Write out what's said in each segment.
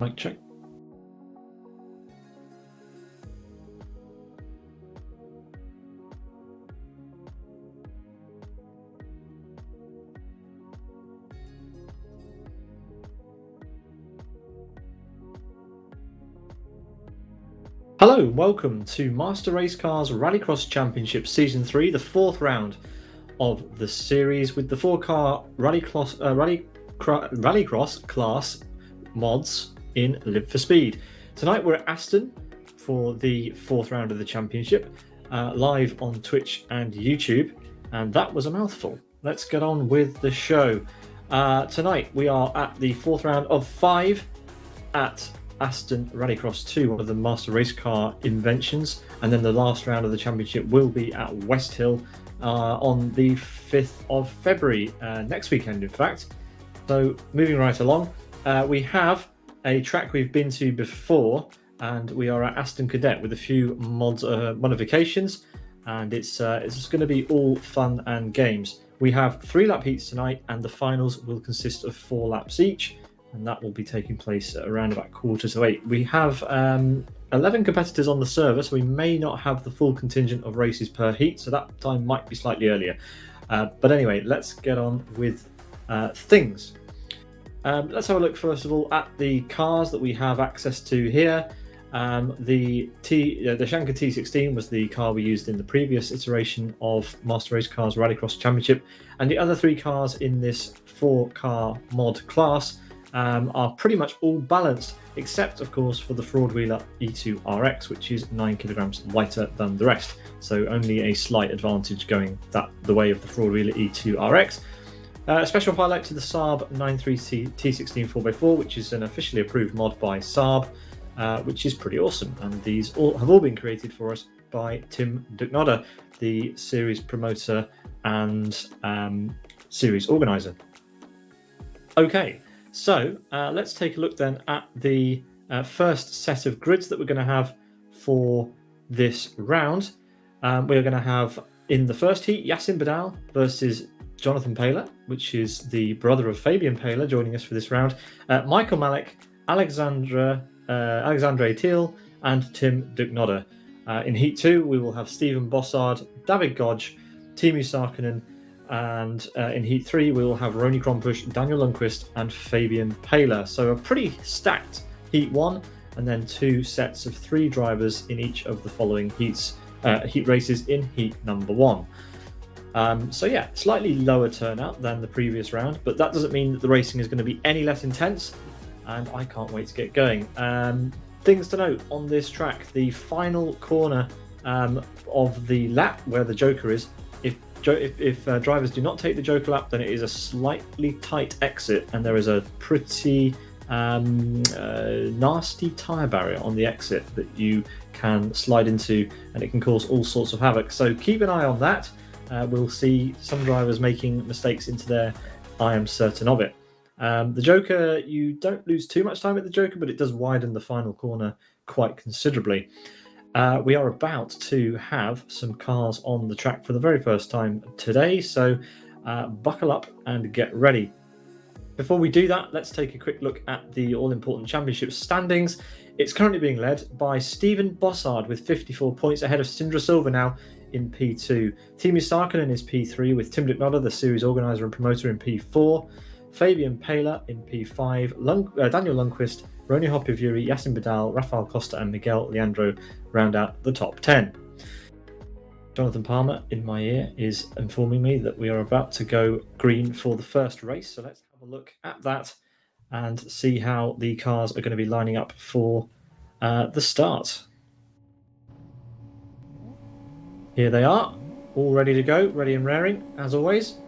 Mic check. Hello, welcome to Master Race Cars Rallycross Championship Season 3, the fourth round of the series with the 4-car Rallycross class mods in Live for Speed. Tonight we're at Aston for the fourth round of the championship, live on Twitch and YouTube, and that was a mouthful. Let's get on with the show. Tonight we are at the fourth round of 5 at Aston Rallycross 2, one of the Master Race Car inventions, and then the last round of the championship will be at West Hill on the 5th of February, next weekend in fact. So moving right along, we have a track we've been to before, and we are at Aston Cadet with a few modifications, and it's going to be all fun and games. We have 3 lap heats tonight, and the finals will consist of 4 laps each, and that will be taking place at around about 7:45. We have 11 competitors on the server, so we may not have the full contingent of races per heat, so that time might be slightly earlier. But anyway, let's get on with things. Let's have a look first of all at the cars that we have access to here. The Shanker T16 was the car we used in the previous iteration of Master Race Cars Rallycross Championship, and the other 3 cars in this 4-car mod class are pretty much all balanced, except of course for the Fraud Wheeler E2 RX, which is 9 kilograms lighter than the rest, so only a slight advantage going the way of the Fraud Wheeler E2 RX. Special highlight to the Saab 93 T16 4x4, which is an officially approved mod by Saab, which is pretty awesome, and these have all been created for us by Tim Ducknodder, the series promoter and series organizer. Okay, so let's take a look then at the first set of grids that we're going to have for this round. We're going to have in the first heat Yassin Badal versus Jonathan Paler, which is the brother of Fabian Paler, joining us for this round. Michael Malik, Alexandre Thiel, and Tim Ducknodder. In heat 2, we will have Stephen Bossard, David Godge, Timu Sarkinen, and in heat 3 we will have Roni Krompush, Daniel Lundqvist, and Fabian Paler. So a pretty stacked heat 1, and then 2 sets of 3 drivers in each of the following heat races in heat number 1. So yeah, slightly lower turnout than the previous round, but that doesn't mean that the racing is going to be any less intense, and I can't wait to get going. Things to note on this track: the final corner of the lap where the Joker is, if drivers do not take the Joker lap, then it is a slightly tight exit, and there is a pretty nasty tyre barrier on the exit that you can slide into, and it can cause all sorts of havoc. So keep an eye on that. We'll see some drivers making mistakes into there. I am certain of it. The Joker, you don't lose too much time at the Joker, but it does widen the final corner quite considerably. We are about to have some cars on the track for the very first time today, so buckle up and get ready. Before we do that, let's take a quick look at the all-important championship standings. It's currently being led by Stephen Bossard with 54 points, ahead of Sindra Silva now in P2. Timu Sarkinen is P3 with Tim Ducknodder, the series organizer and promoter, in P4. Fabian Paler in P5, Daniel Lundqvist, Roni Hoppivuri, Yassin Badal, Rafael Costa, and Miguel Leandro round out the top 10. Jonathan Palmer in my ear is informing me that we are about to go green for the first race, so let's have a look at that and see how the cars are going to be lining up for the start. Here they are, all ready to go, ready and raring as always,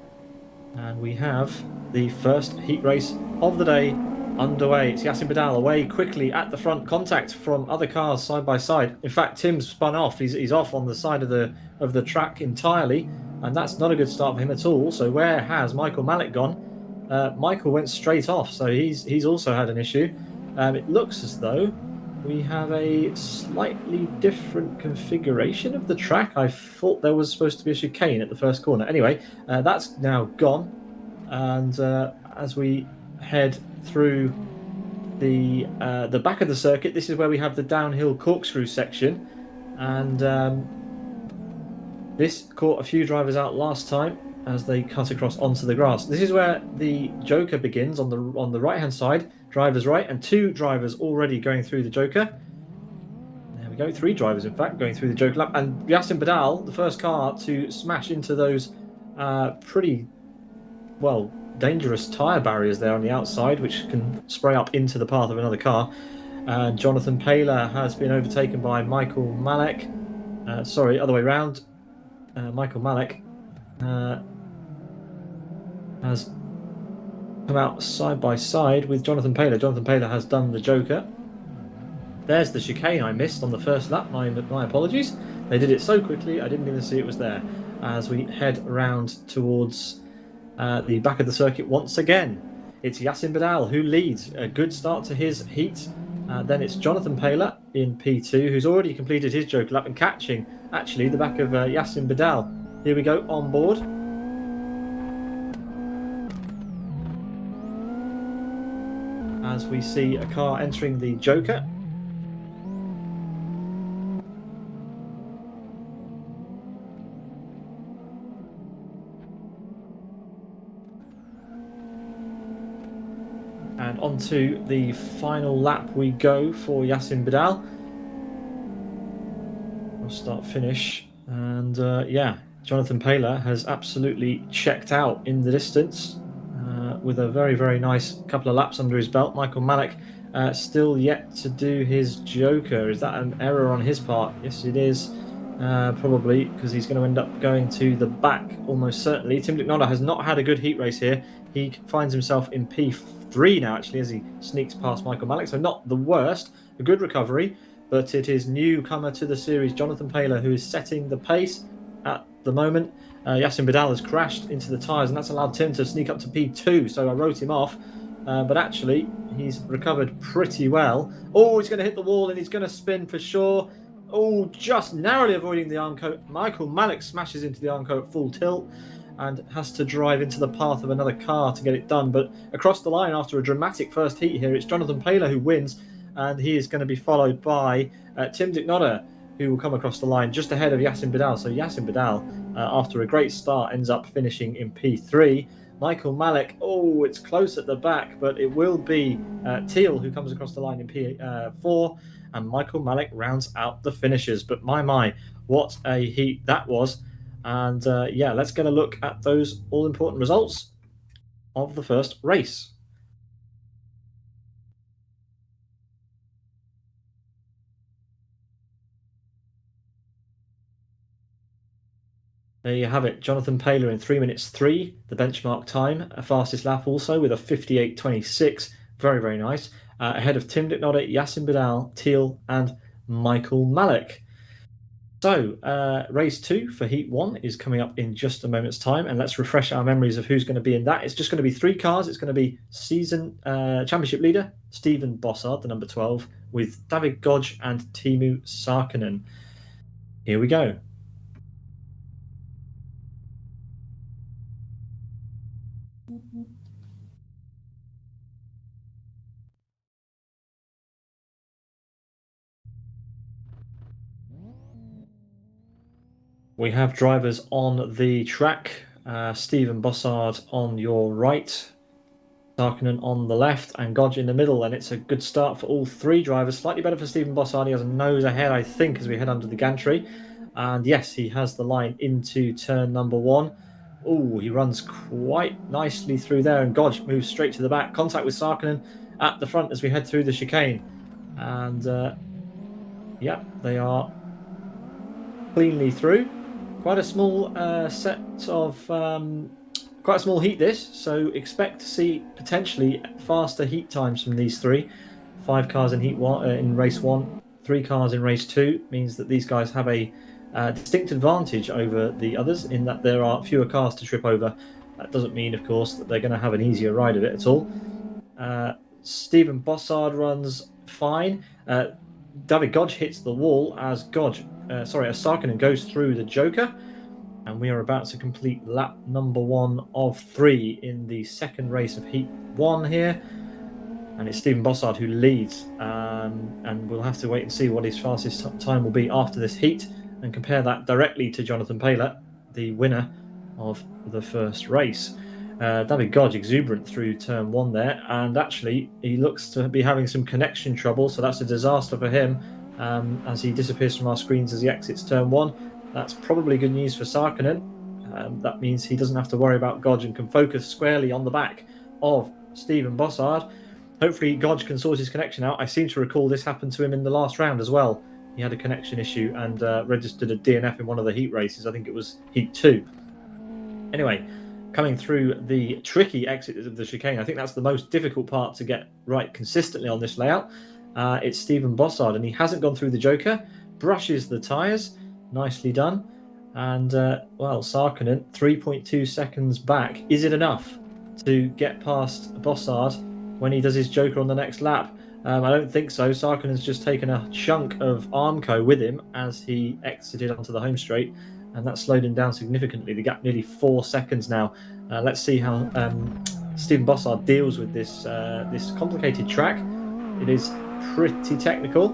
and we have the first heat race of the day underway. It's Yassin Badal away quickly at the front, contact from other cars side by side. In fact, Tim's spun off. He's off on the side of the track entirely, and that's not a good start for him at all. So where has Michael Malik gone? Michael went straight off, so he's also had an issue. It looks as though we have a slightly different configuration of the track. I thought there was supposed to be a chicane at the first corner. Anyway, that's now gone, and as we head through the back of the circuit. This is where we have the downhill corkscrew section, and this caught a few drivers out last time as they cut across onto the grass. This is where the Joker begins on the right hand side, drivers right, and 2 drivers already going through the Joker. There we go, 3 drivers in fact going through the Joker lap, and Yassin Badal, the first car to smash into those pretty well dangerous tyre barriers there on the outside, which can spray up into the path of another car. Jonathan Paler has been overtaken by Michael Malek. Sorry, other way around. Michael Malek has come out side by side with Jonathan Paler. Jonathan Paler has done the Joker. There's the chicane I missed on the first lap. My apologies. They did it so quickly I didn't even see it was there. As we head around towards the back of the circuit once again, it's Yassin Badal who leads. A good start to his heat. Then it's Jonathan Paler in P2, who's already completed his Joker lap and catching actually the back of Yassin Badal. Here we go on board. As we see a car entering the Joker. And onto the final lap we go for Yassin Badal. We'll start finish, and yeah, Jonathan Paler has absolutely checked out in the distance with a very, very nice couple of laps under his belt. Michael Malek still yet to do his Joker. Is that an error on his part? Yes, it is. Probably, because he's going to end up going to the back almost certainly. Tim Dicknotta has not had a good heat race here. He finds himself in P3 now, actually, as he sneaks past Michael Malek. So not the worst, a good recovery, but it is newcomer to the series, Jonathan Paler, who is setting the pace at the moment. Yassin Badal has crashed into the tyres, and that's allowed Tim to sneak up to P2, so I wrote him off. But actually, he's recovered pretty well. Oh, he's going to hit the wall, and he's going to spin for sure. Oh, just narrowly avoiding the arm coat. Michael Malek smashes into the arm coat at full tilt and has to drive into the path of another car to get it done. But across the line, after a dramatic first heat here, it's Jonathan Paler who wins, and he is going to be followed by Tim Dicknotta, who will come across the line just ahead of Yassin Badal. So Yassin Badal, after a great start, ends up finishing in P3. Michael Malek, oh, it's close at the back, but it will be Teal who comes across the line in P4, and Michael Malek rounds out the finishers. But my, what a heat that was. And yeah, let's get a look at those all-important results of the first race. There you have it. Jonathan Paler in 3 minutes 3, the benchmark time, a fastest lap also with a 58.26. Very, very nice. Ahead of Tim Dicknotta, Yassin Badal, Teal, and Michael Malek. So, race 2 for Heat 1 is coming up in just a moment's time, and let's refresh our memories of who's going to be in that. It's just going to be 3 cars. It's going to be season championship leader Stephen Bossard, the number 12, with David Godge and Teemu Sarkinen. Here we go. We have drivers on the track. Stephen Bossard on your right, Sarkinen on the left, and Godge in the middle. And it's a good start for all 3 drivers. Slightly better for Stephen Bossard. He has a nose ahead, I think, as we head under the gantry. And yes, he has the line into turn number 1. Oh, he runs quite nicely through there, and Godge moves straight to the back. Contact with Sarkinen at the front as we head through the chicane. And yeah, they are cleanly through. Quite a small set of quite a small heat this, so expect to see potentially faster heat times from these 3. 5 cars in heat 1 in race 1, 3 cars in race 2 means that these guys have a distinct advantage over the others in that there are fewer cars to trip over. That doesn't mean, of course, that they're going to have an easier ride of it at all. Stephen Bossard runs fine. David Godge hits the wall as Sarkinen goes through the Joker, and we are about to complete lap number 1 of 3 in the second race of Heat 1 here. And it's Stephen Bossard who leads, and we'll have to wait and see what his fastest time will be after this heat and compare that directly to Jonathan Paylor, the winner of the first race. David Godge exuberant through turn 1 there, and actually he looks to be having some connection trouble, so that's a disaster for him as he disappears from our screens as he exits turn 1. That's probably good news for Sarkkinen. That means he doesn't have to worry about Godge and can focus squarely on the back of Stephen Bossard. Hopefully Godge can sort his connection out. I seem to recall this happened to him in the last round as well. He had a connection issue and registered a DNF in one of the heat races. I think it was heat 2. Anyway, coming through the tricky exit of the chicane, I think that's the most difficult part to get right consistently on this layout. It's Stephen Bossard, and he hasn't gone through the joker, brushes the tyres, nicely done. And, well, Sarkkinen, 3.2 seconds back. Is it enough to get past Bossard when he does his joker on the next lap? I don't think so. Sarkkinen's just taken a chunk of Armco with him as he exited onto the home straight, and that slowed him down significantly. The gap nearly 4 seconds now. Let's see how Stephen Bossard deals with this this complicated track. It is pretty technical.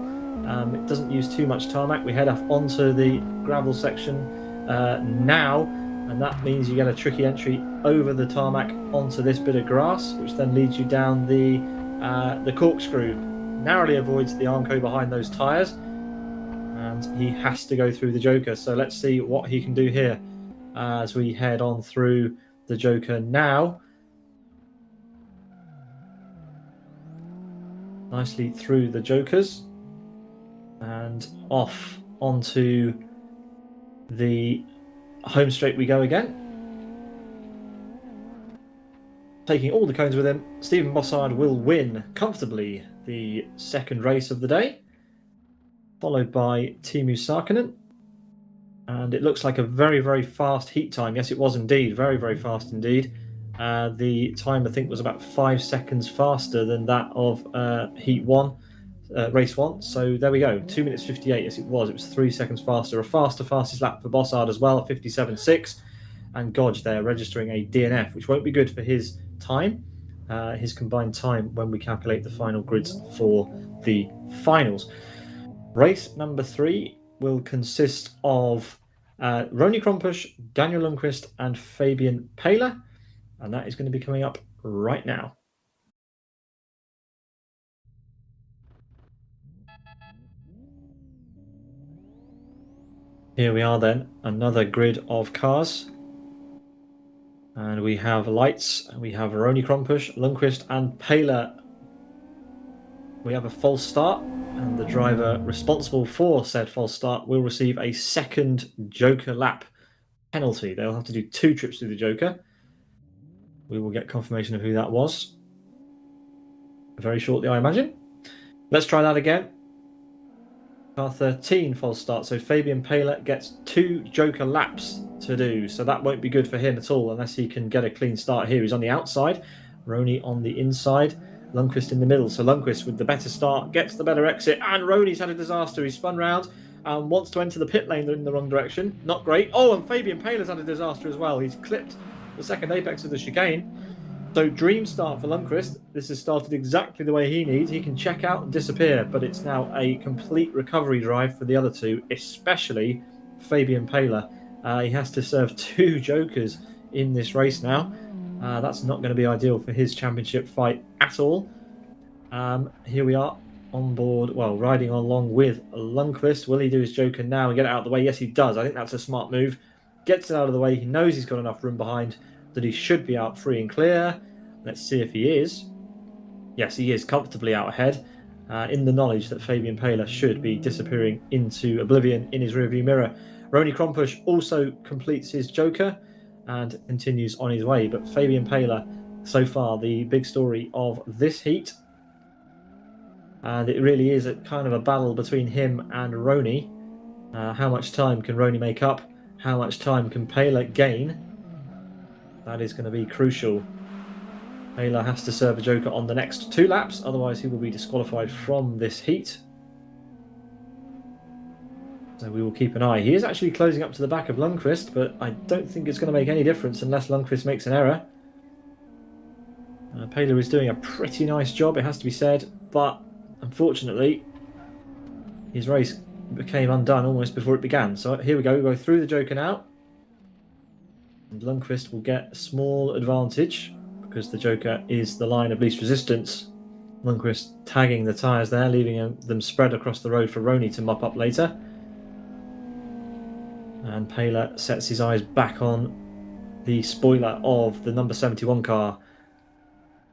It doesn't use too much tarmac. We head off onto the gravel section now, and that means you get a tricky entry over the tarmac onto this bit of grass, which then leads you down the corkscrew. Narrowly avoids the Armco behind those tyres, and he has to go through the joker. So let's see what he can do here as we head on through the joker now. Nicely through the jokers and off onto the home straight we go again. Taking all the cones with him, Stephen Bossard will win comfortably the second race of the day, followed by Teemu Sarkkinen. And it looks like a very, very fast heat time. Yes, it was indeed. Very, very fast indeed. The time, I think, was about 5 seconds faster than that of heat 1. Race 1, so there we go, 2 minutes 58. Yes, it was 3 seconds faster. A fastest lap for Bossard as well, 57.6, and Godge there registering a DNF, which won't be good for his time, his combined time when we calculate the final grids for the finals. Race number 3 will consist of Roni Krompusch, Daniel Lundqvist and Fabian Paylor, and that is going to be coming up right now. Here we are then, another grid of cars. And we have lights, we have Roni Krompusch, Lundqvist and Paylor. We have a false start, and the driver responsible for said false start will receive a second joker lap penalty. They'll have to do 2 trips through the joker. We will get confirmation of who that was very shortly, I imagine. Let's try that again. Car 13 false start, so Fabian Paylor gets 2 joker laps to do, so that won't be good for him at all unless he can get a clean start here. He's on the outside, Roni on the inside, Lundqvist in the middle. So Lundqvist with the better start gets the better exit, and Roni's had a disaster. He's spun round and wants to enter the pit lane in the wrong direction. Not great. Oh, and Fabian Paylor's had a disaster as well. He's clipped the second apex of the chicane. So dream start for Lundqvist. This has started exactly the way he needs. He can check out and disappear, but it's now a complete recovery drive for the other two, especially Fabian Paylor. He has to serve 2 jokers in this race now. That's not going to be ideal for his championship fight at all. Here we are on board, well, riding along with Lundqvist. Will he do his joker now and get it out of the way? Yes, he does. I think that's a smart move. Gets it out of the way. He knows he's got enough room behind that he should be out free and clear. Let's see if he is. Yes, he is comfortably out ahead, in the knowledge that Fabian Paylor should be disappearing into oblivion in his rearview mirror. Roni Krompusch also completes his joker and continues on his way, but Fabian Paylor, so far, the big story of this heat. And it really is a kind of a battle between him and Roni. How much time can Roni make up? How much time can Paylor gain? That is going to be crucial. Paylor has to serve a joker on the next 2 laps, otherwise he will be disqualified from this heat. So we will keep an eye. He is actually closing up to the back of Lundqvist, but I don't think it's going to make any difference unless Lundqvist makes an error. Paler is doing a pretty nice job, it has to be said, but unfortunately his race became undone almost before it began. So here we go through the Joker now. And Lundqvist will get a small advantage because the Joker is the line of least resistance. Lundqvist tagging the tyres there, leaving them spread across the road for Roney to mop up later. And Paler sets his eyes back on the spoiler of the number 71 car,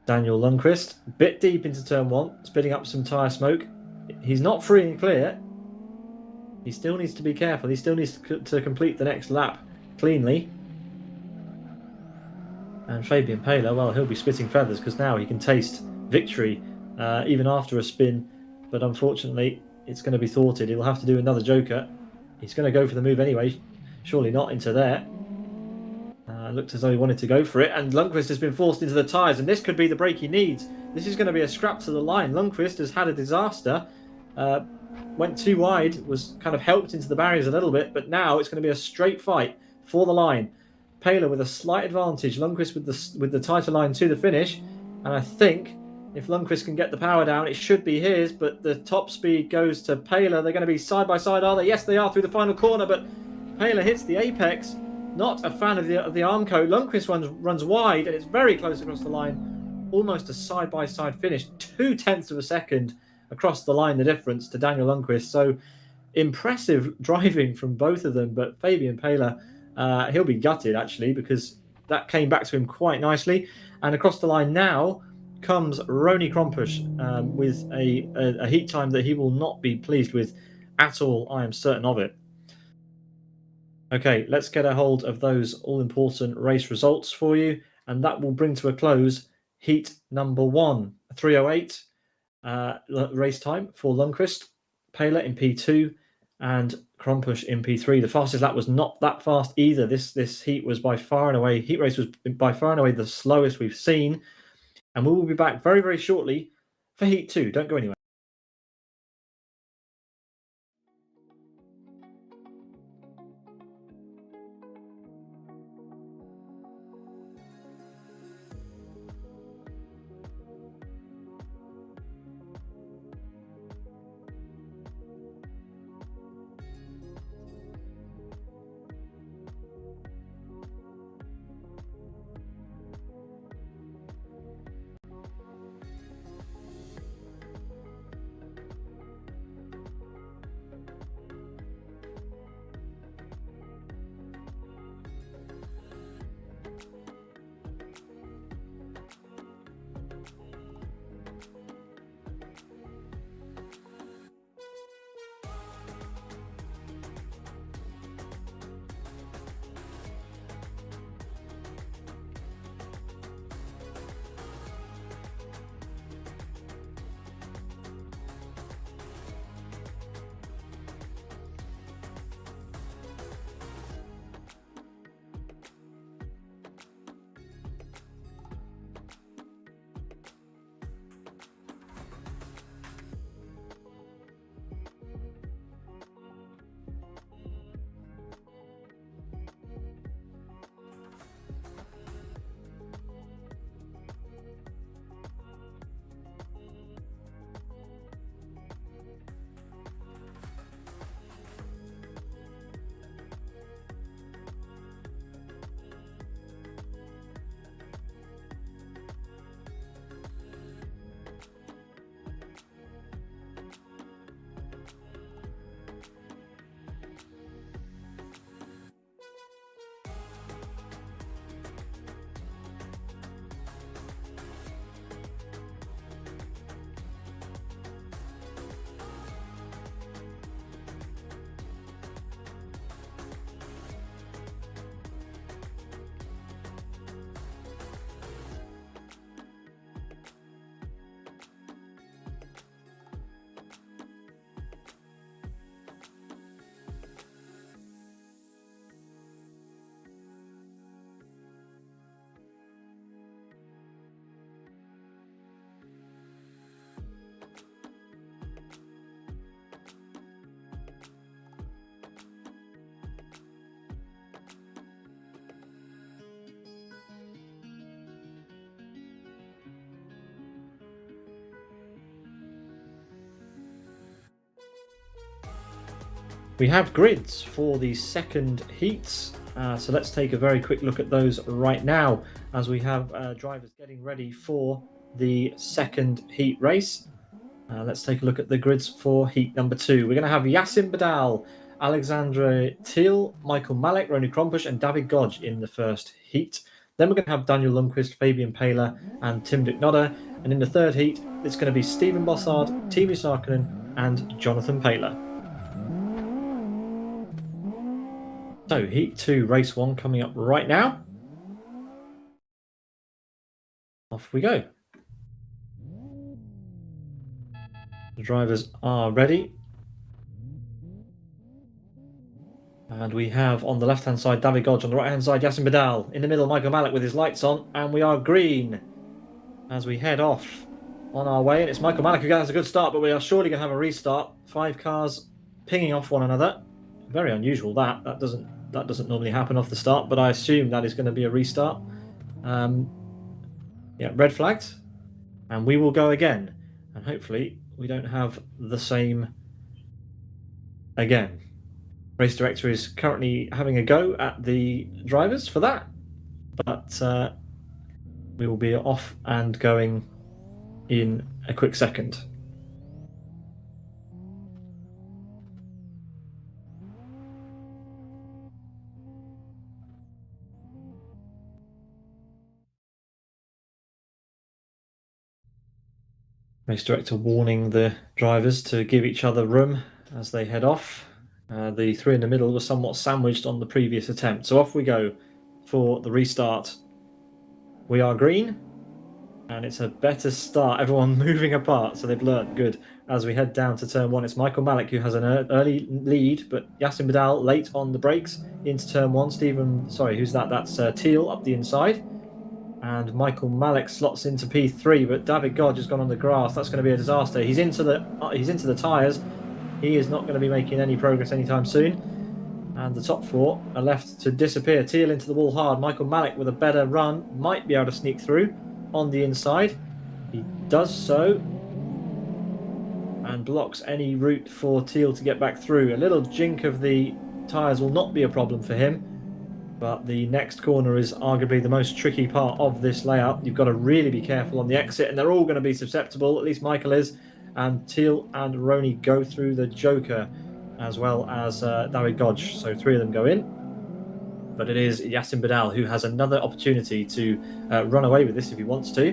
Daniel Lundqvist. Bit deep into turn 1, spitting up some tyre smoke. He's not free and clear. He still needs to be careful. He still needs to complete the next lap cleanly. And Fabian Paler, well, he'll be spitting feathers because now he can taste victory even after a spin. But unfortunately, it's going to be thwarted. He'll have to do another Joker. He's going to go for the move anyway. Surely not into there. Looked as though he wanted to go for it. And Lundqvist has been forced into the tyres. And this could be the break he needs. This is going to be a scrap to the line. Lundqvist has had a disaster. Went too wide. Was kind of helped into the barriers a little bit. But now it's going to be a straight fight for the line. Paler with a slight advantage. Lundqvist with the tighter line to the finish. And I think if Lundqvist can get the power down, it should be his. But the top speed goes to Paler. They're going to be side by side, are they? Yes, they are through the final corner. But Paler hits the apex. Not a fan of the arm coat. Lundqvist runs wide, and it's very close across the line. Almost a side-by-side finish. 0.2 of a second across the line, the difference to Daniel Lundqvist. So impressive driving from both of them. But Fabian Paler, he'll be gutted, actually, because that came back to him quite nicely. And across the line now comes Ronny Krompusch with a heat time that he will not be pleased with at all. I am certain of it. Okay, let's get a hold of those all-important race results for you, and that will bring to a close heat number 1, 3:08 race time for Lundqvist, Paler in P2, and Krompusch in P3. The fastest lap was not that fast either. This heat was by far and away, heat race was by far and away the slowest we've seen, and we will be back very, very shortly for heat 2. Don't go anywhere. We have grids for the second heats, so let's take a very quick look at those right now as we have drivers getting ready for the second heat race. Let's take a look at the grids for heat number 2. We're going to have Yassin Badal, Alexandre Thiel, Michael Malek, Rony Krompusch and David Godge in the first heat. Then we're going to have Daniel Lundqvist, Fabian Paler and Tim Ducknodder. And in the third heat, it's going to be Stephen Bossard, Timo Sarkkinen and Jonathan Paler. So heat 2, race 1 coming up right now. Off we go. The drivers are ready. And we have on the left-hand side David Godge, on the right-hand side Yassin Badal, in the middle Michael Malek with his lights on, and we are green as we head off on our way. And it's Michael Malek who has a good start, but we are surely going to have a restart. 5 cars pinging off one another. Very unusual that doesn't normally happen off the start, but I assume that is going to be a restart. Yeah, red flagged, and we will go again, and hopefully we don't have the same again. Race director is currently having a go at the drivers for that, but we will be off and going in a quick second. Race director warning the drivers to give each other room as they head off. The 3 in the middle were somewhat sandwiched on the previous attempt. So off we go for the restart. We are green, and it's a better start. Everyone moving apart, so they've learnt. Good. As we head down to turn 1, it's Michael Malek who has an early lead, but Yassin Badal late on the brakes into turn 1. Who's that? That's Thiel up the inside. And Michael Malek slots into P3, but David Godge has gone on the grass. That's going to be a disaster. He's into the tyres. He is not going to be making any progress anytime soon. And the top 4 are left to disappear. Thiel into the wall hard. Michael Malek with a better run might be able to sneak through on the inside. He does so and blocks any route for Thiel to get back through. A little jink of the tyres will not be a problem for him. But the next corner is arguably the most tricky part of this layout. You've got to really be careful on the exit, and they're all going to be susceptible. At least Michael is. And Thiel and Rony go through the Joker, as well as David Godge. So 3 of them go in. But it is Yassin Badal who has another opportunity to run away with this if he wants to.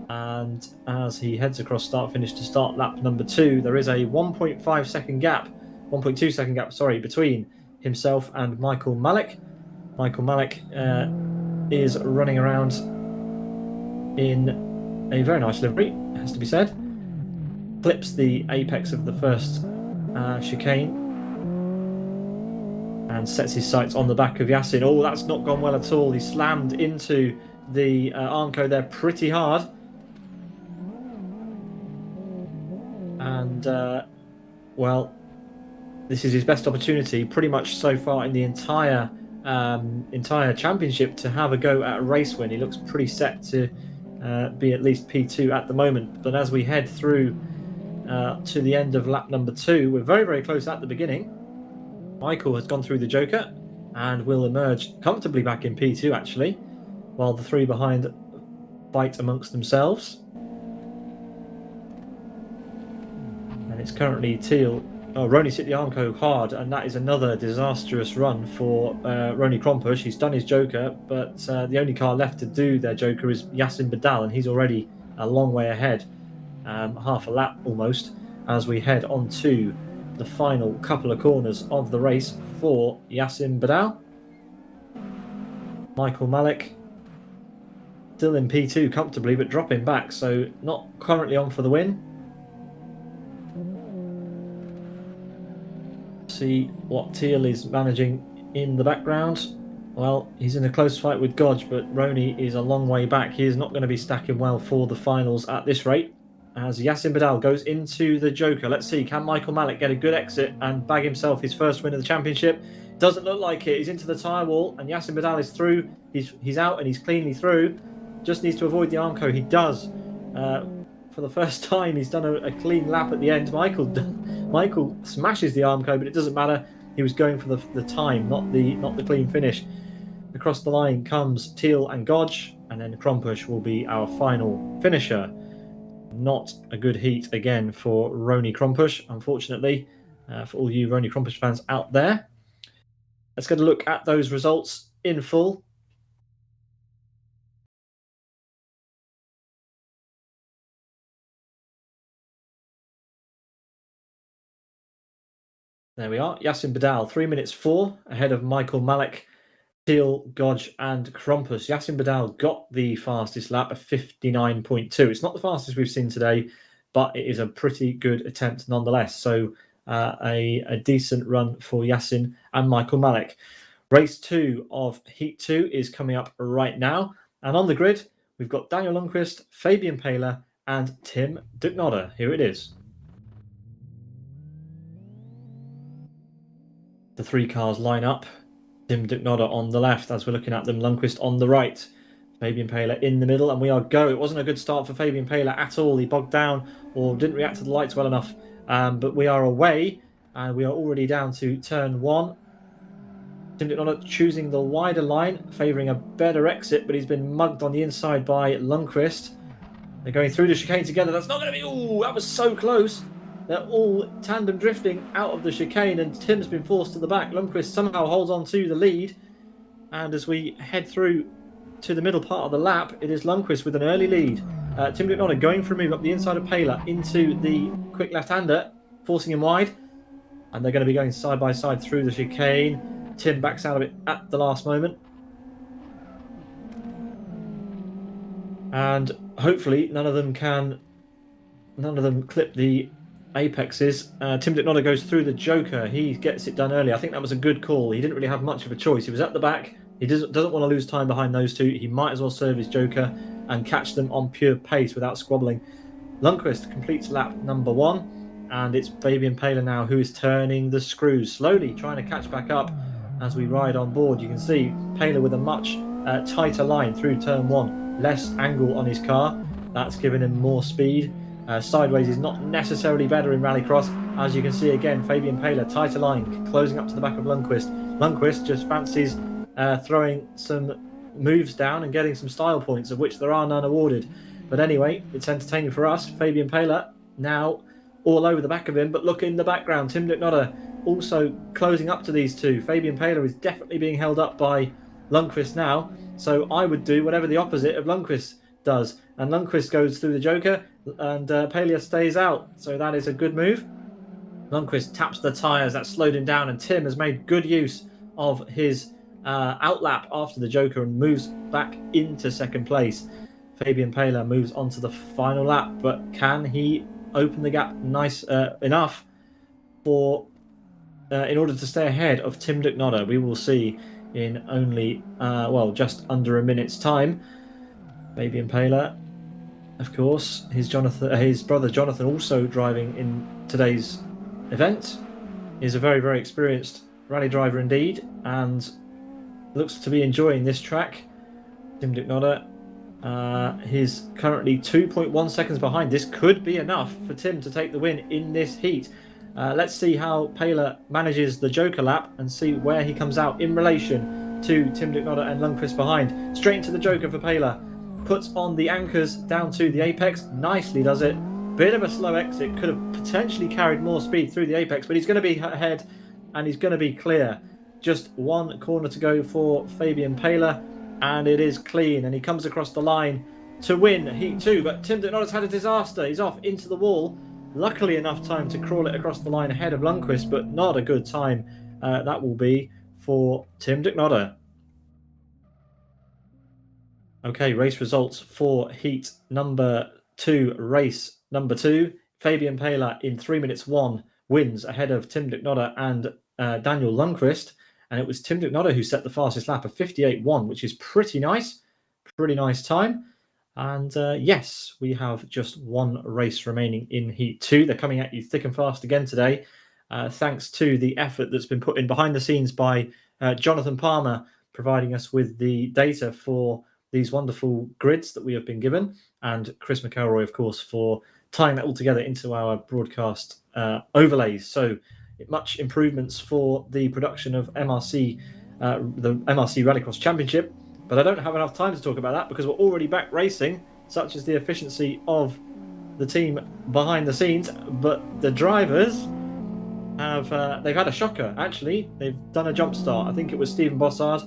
And as he heads across start-finish to start lap number 2, there is a 1.2 second gap, between himself and Michael Malek. Michael Malek is running around in a very nice livery, has to be said. Clips the apex of the first chicane and sets his sights on the back of Yassin. Oh, that's not gone well at all. He slammed into the Armco there pretty hard. And, well, this is his best opportunity pretty much so far in the entire championship to have a go at a race win. He looks pretty set to be at least P2 at the moment. But as we head through to the end of lap number 2, we're very, very close at the beginning. Michael has gone through the Joker and will emerge comfortably back in P2 actually, while the 3 behind fight amongst themselves. And it's currently Thiel. Oh, Rony's hit the Armco hard, and that is another disastrous run for Rony Krompusch. He's done his Joker, but the only car left to do their Joker is Yassin Badal, and he's already a long way ahead, half a lap almost, as we head on to the final couple of corners of the race for Yassin Badal. Michael Malek still in P2 comfortably, but dropping back, so not currently on for the win. See what Thiel is managing in the background. Well, he's in a close fight with Godge, but Rony is a long way back. He is not going to be stacking well for the finals at this rate. As Yassin Badal goes into the Joker. Let's see, can Michael Malek get a good exit and bag himself his first win of the championship? Doesn't look like it. He's into the tyre wall, and Yassin Badal is through. He's out, and he's cleanly through. Just needs to avoid the Armco. He does. For the first time, he's done a clean lap at the end. Michael smashes the Armco, but it doesn't matter. He was going for the time, not the clean finish. Across the line comes Teal and Godge, and then Krompush will be our final finisher. Not a good heat again for Rony Krompush, unfortunately, for all you Rony Krompush fans out there. Let's get a look at those results in full. There we are. Yassin Badal, 3 minutes 4, ahead of Michael Malek, Teal, Godge, and Krompus. Yassin Badal got the fastest lap of 59.2. It's not the fastest we've seen today, but it is a pretty good attempt nonetheless. So a decent run for Yassin and Michael Malek. Race 2 of Heat 2 is coming up right now. And on the grid, we've got Daniel Lundqvist, Fabian Paler, and Tim Ducknodder. Here it is. The 3 cars line up. Tim Ducknodder on the left as we're looking at them. Lundqvist on the right. Fabian Paler in the middle, and we are go. It wasn't a good start for Fabian Paler at all. He bogged down or didn't react to the lights well enough. But we are away, and we are already down to turn 1. Tim Ducknodder choosing the wider line, favouring a better exit, but he's been mugged on the inside by Lundqvist. They're going through the chicane together. That's not going to be... Ooh, that was so close. They're all tandem drifting out of the chicane, and Tim's been forced to the back. Lundqvist somehow holds on to the lead. And as we head through to the middle part of the lap, it is Lundqvist with an early lead. Tim Ducknodder going for a move up the inside of Paler into the quick left-hander, forcing him wide. And they're going to be going side by side through the chicane. Tim backs out of it at the last moment. And hopefully none of them clip the apexes. Tim Ducknodder goes through the Joker. He gets it done early. I think that was a good call. He didn't really have much of a choice. He was at the back. He doesn't want to lose time behind those two. He might as well serve his Joker and catch them on pure pace without squabbling. Lundqvist completes lap number 1, and it's Fabian Paler now who is turning the screws, slowly trying to catch back up as we ride on board. You can see Paler with a much tighter line through turn 1, less angle on his car. That's given him more speed. Sideways is not necessarily better in Rallycross. As you can see again, Fabian Paler, tighter line, closing up to the back of Lundqvist. Lundqvist just fancies throwing some moves down and getting some style points, of which there are none awarded. But anyway, it's entertaining for us. Fabian Paler now all over the back of him, but look in the background. Tim Ducknodder also closing up to these two. Fabian Paler is definitely being held up by Lundqvist now, so I would do whatever the opposite of Lundqvist does. And Lundqvist goes through the Joker, and Paler stays out, so that is a good move. Lundqvist taps the tyres, that slowed him down, and Tim has made good use of his outlap after the Joker and moves back into second place. Fabian Paler moves on to the final lap, but can he open the gap enough for in order to stay ahead of Tim Ducknodder? We will see in only just under a minute's time. Fabian Paler, of course, his brother Jonathan, also driving in today's event, is a very, very experienced rally driver indeed, and looks to be enjoying this track. Tim Ducknodder, he's currently 2.1 seconds behind. This could be enough for Tim to take the win in this heat. Let's see how Paler manages the Joker lap and see where he comes out in relation to Tim Ducknodder and Lundqvist behind. Straight into the Joker for Paler. Puts on the anchors down to the apex. Nicely does it. Bit of a slow exit. Could have potentially carried more speed through the apex, but he's going to be ahead and he's going to be clear. Just one corner to go for Fabian Paler, and it is clean, and he comes across the line to win Heat 2. But Tim Ducknodder's had a disaster. He's off into the wall. Luckily enough time to crawl it across the line ahead of Lundqvist, but not a good time. That will be for Tim Ducknodder. Okay, race results for Heat number 2, race number 2. Fabian Paler in 3 minutes 1 wins ahead of Tim Ducknodder and Daniel Lundqvist. And it was Tim Ducknodder who set the fastest lap of 58.1, which is pretty nice. Pretty nice time. And yes, we have just one race remaining in Heat 2. They're coming at you thick and fast again today, thanks to the effort that's been put in behind the scenes by Jonathan Palmer, providing us with the data for these wonderful grids that we have been given, and Chris McElroy, of course, for tying that all together into our broadcast overlays. So much improvements for the production of MRC, the MRC Rallycross Championship. But I don't have enough time to talk about that because we're already back racing, such as the efficiency of the team behind the scenes. But the drivers have they've had a shocker, actually. They've done a jump start. I think it was Stephen Bossard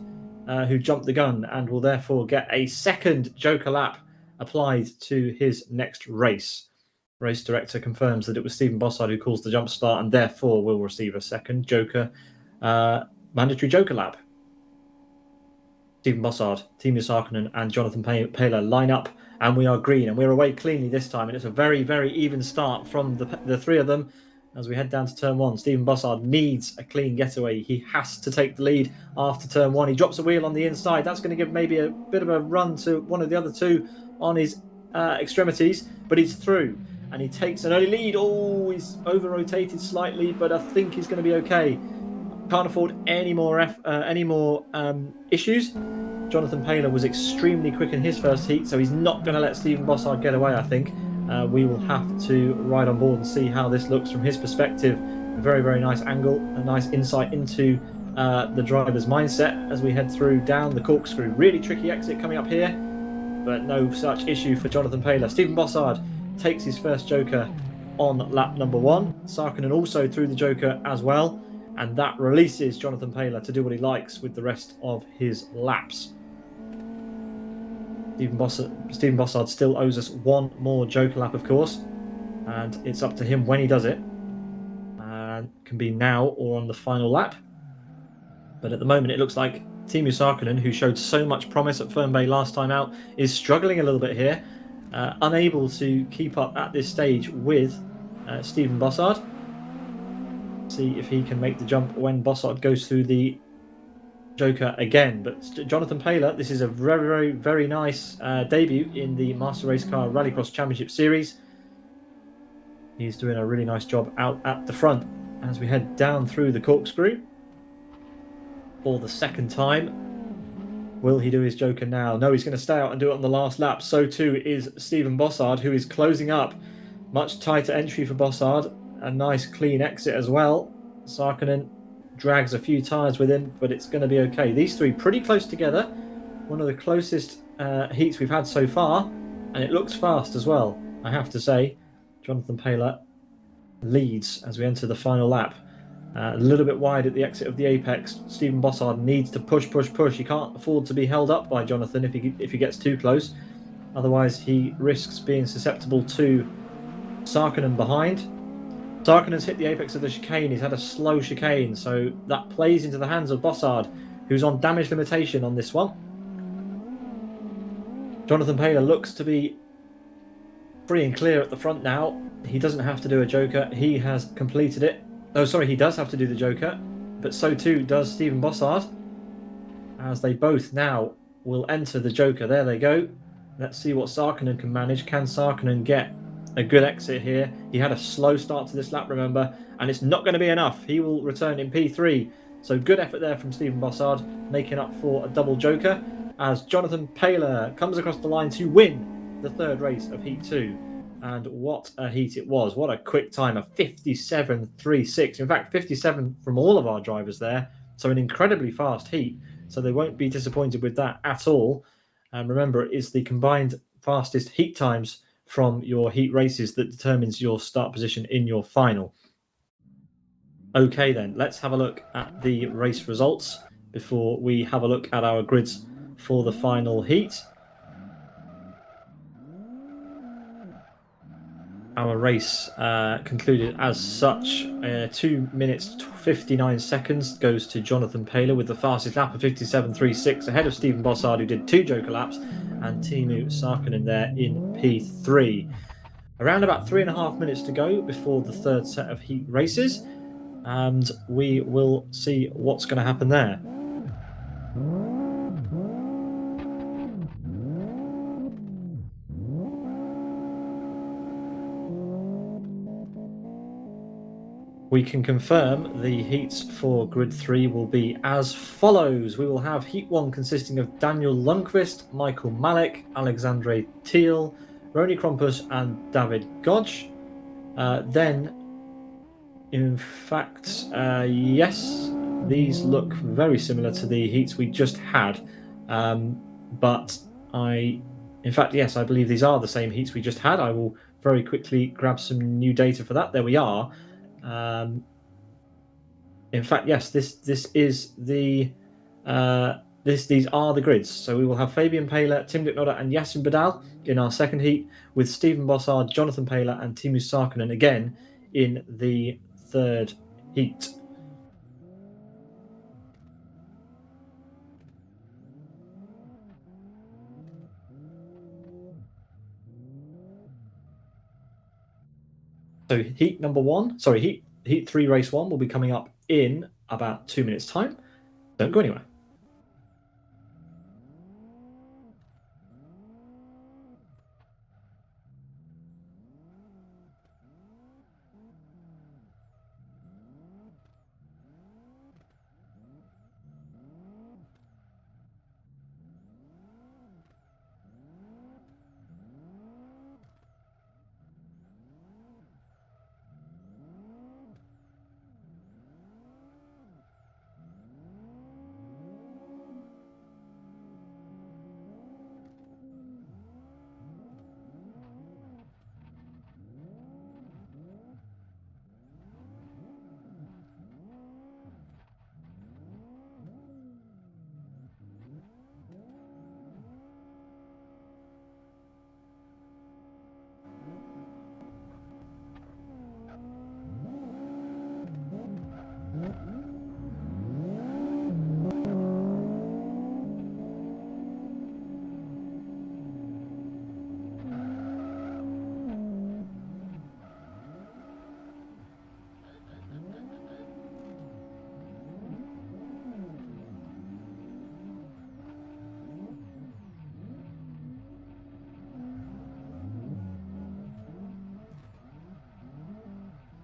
who jumped the gun and will therefore get a second Joker lap applied to his next race. Race director confirms that it was Stephen Bossard who calls the jump start and therefore will receive a second Joker, mandatory Joker lap. Stephen Bossard, Teemu Sarkinen and Jonathan Paler line up and we are green and we're away cleanly this time, and it's a very, very even start from the three of them. As we head down to turn one, Stephen Bossard needs a clean getaway. He has to take the lead after turn one. He drops a wheel on the inside. That's going to give maybe a bit of a run to one of the other two on his extremities, but he's through and he takes an early lead. Oh, he's over-rotated slightly, but I think he's going to be okay. Can't afford any more issues. Jonathan Paler was extremely quick in his first heat, so he's not going to let Stephen Bossard get away, I think. We will have to ride on board and see how this looks from his perspective. A very, very nice angle, a nice insight into the driver's mindset as we head through down the corkscrew. Really tricky exit coming up here, but no such issue for Jonathan Paler. Stephen Bossard takes his first Joker on lap number one. Sarkinen also through the Joker as well, and that releases Jonathan Paler to do what he likes with the rest of his laps. Stephen Bossard still owes us one more Joker lap, of course, and it's up to him when he does it. Can be now or on the final lap. But at the moment, it looks like Teemu Sarkinen, who showed so much promise at Fern Bay last time out, is struggling a little bit here, unable to keep up at this stage with Stephen Bossard. See if he can make the jump when Bossard goes through the Joker again. But Jonathan Paler, this is a very, very, very nice debut in the Master Race Car Rallycross Championship Series. He's doing a really nice job out at the front as we head down through the corkscrew for the second time. Will he do his Joker now? No, he's going to stay out and do it on the last lap. So too is Stephen Bossard, who is closing up. Much tighter entry for Bossard. A nice clean exit as well. Sarkinen drags a few tyres with him, but it's going to be okay. These three pretty close together. One of the closest heats we've had so far, and it looks fast as well, I have to say. Jonathan Paler leads as we enter the final lap. A little bit wide at the exit of the apex. Stephen Bossard needs to push. He can't afford to be held up by Jonathan if he gets too close. Otherwise, he risks being susceptible to Sarkinen behind. Sarkinen's hit the apex of the chicane. He's had a slow chicane, so that plays into the hands of Bossard, who's on damage limitation on this one. Jonathan Paler looks to be free and clear at the front now. He doesn't have to do a Joker. He has completed it. Oh, sorry, he does have to do the Joker, but so too does Stephen Bossard, as they both now will enter the Joker. There they go. Let's see what Sarkinen can manage. Can Sarkinen get a good exit here? He had a slow start to this lap, remember, and it's not going to be enough. He will return in P3. So good effort there from Stephen Bossard, making up for a double Joker, as Jonathan Paler comes across the line to win the third race of Heat 2. And what a heat it was. What a quick time, a 57.36. In fact, 57 from all of our drivers there. So an incredibly fast heat. So they won't be disappointed with that at all. And remember, it is the combined fastest heat times from your heat races that determines your start position in your final. Okay then, let's have a look at the race results before we have a look at our grids for the final heat. Our race concluded as such. 2 minutes 59 seconds goes to Jonathan Paler with the fastest lap of 57.36, ahead of Stephen Bossard, who did 2 Joker laps, and Teemu Sarkinen there in P3. Around about 3.5 minutes to go before the third set of heat races, and we will see what's going to happen there. We can confirm the heats for Grid 3 will be as follows. We will have Heat 1 consisting of Daniel Lundqvist, Michael Malik, Alexandre Thiel, Rony Krompus and David Godge. Then, in fact, yes, these look very similar to the heats we just had. But in fact, yes, I believe these are the same heats we just had. I will very quickly grab some new data for that. There we are. In fact, yes, this is the these are the grids. So we will have Fabian Paler, Tim Dicknodder, and Yasin Badal in our second heat, with Stephen Bossard, Jonathan Paler, and Timu Sarkinen again in the third heat. So heat three, race 1 will be coming up in about 2 minutes' time. Don't go anywhere.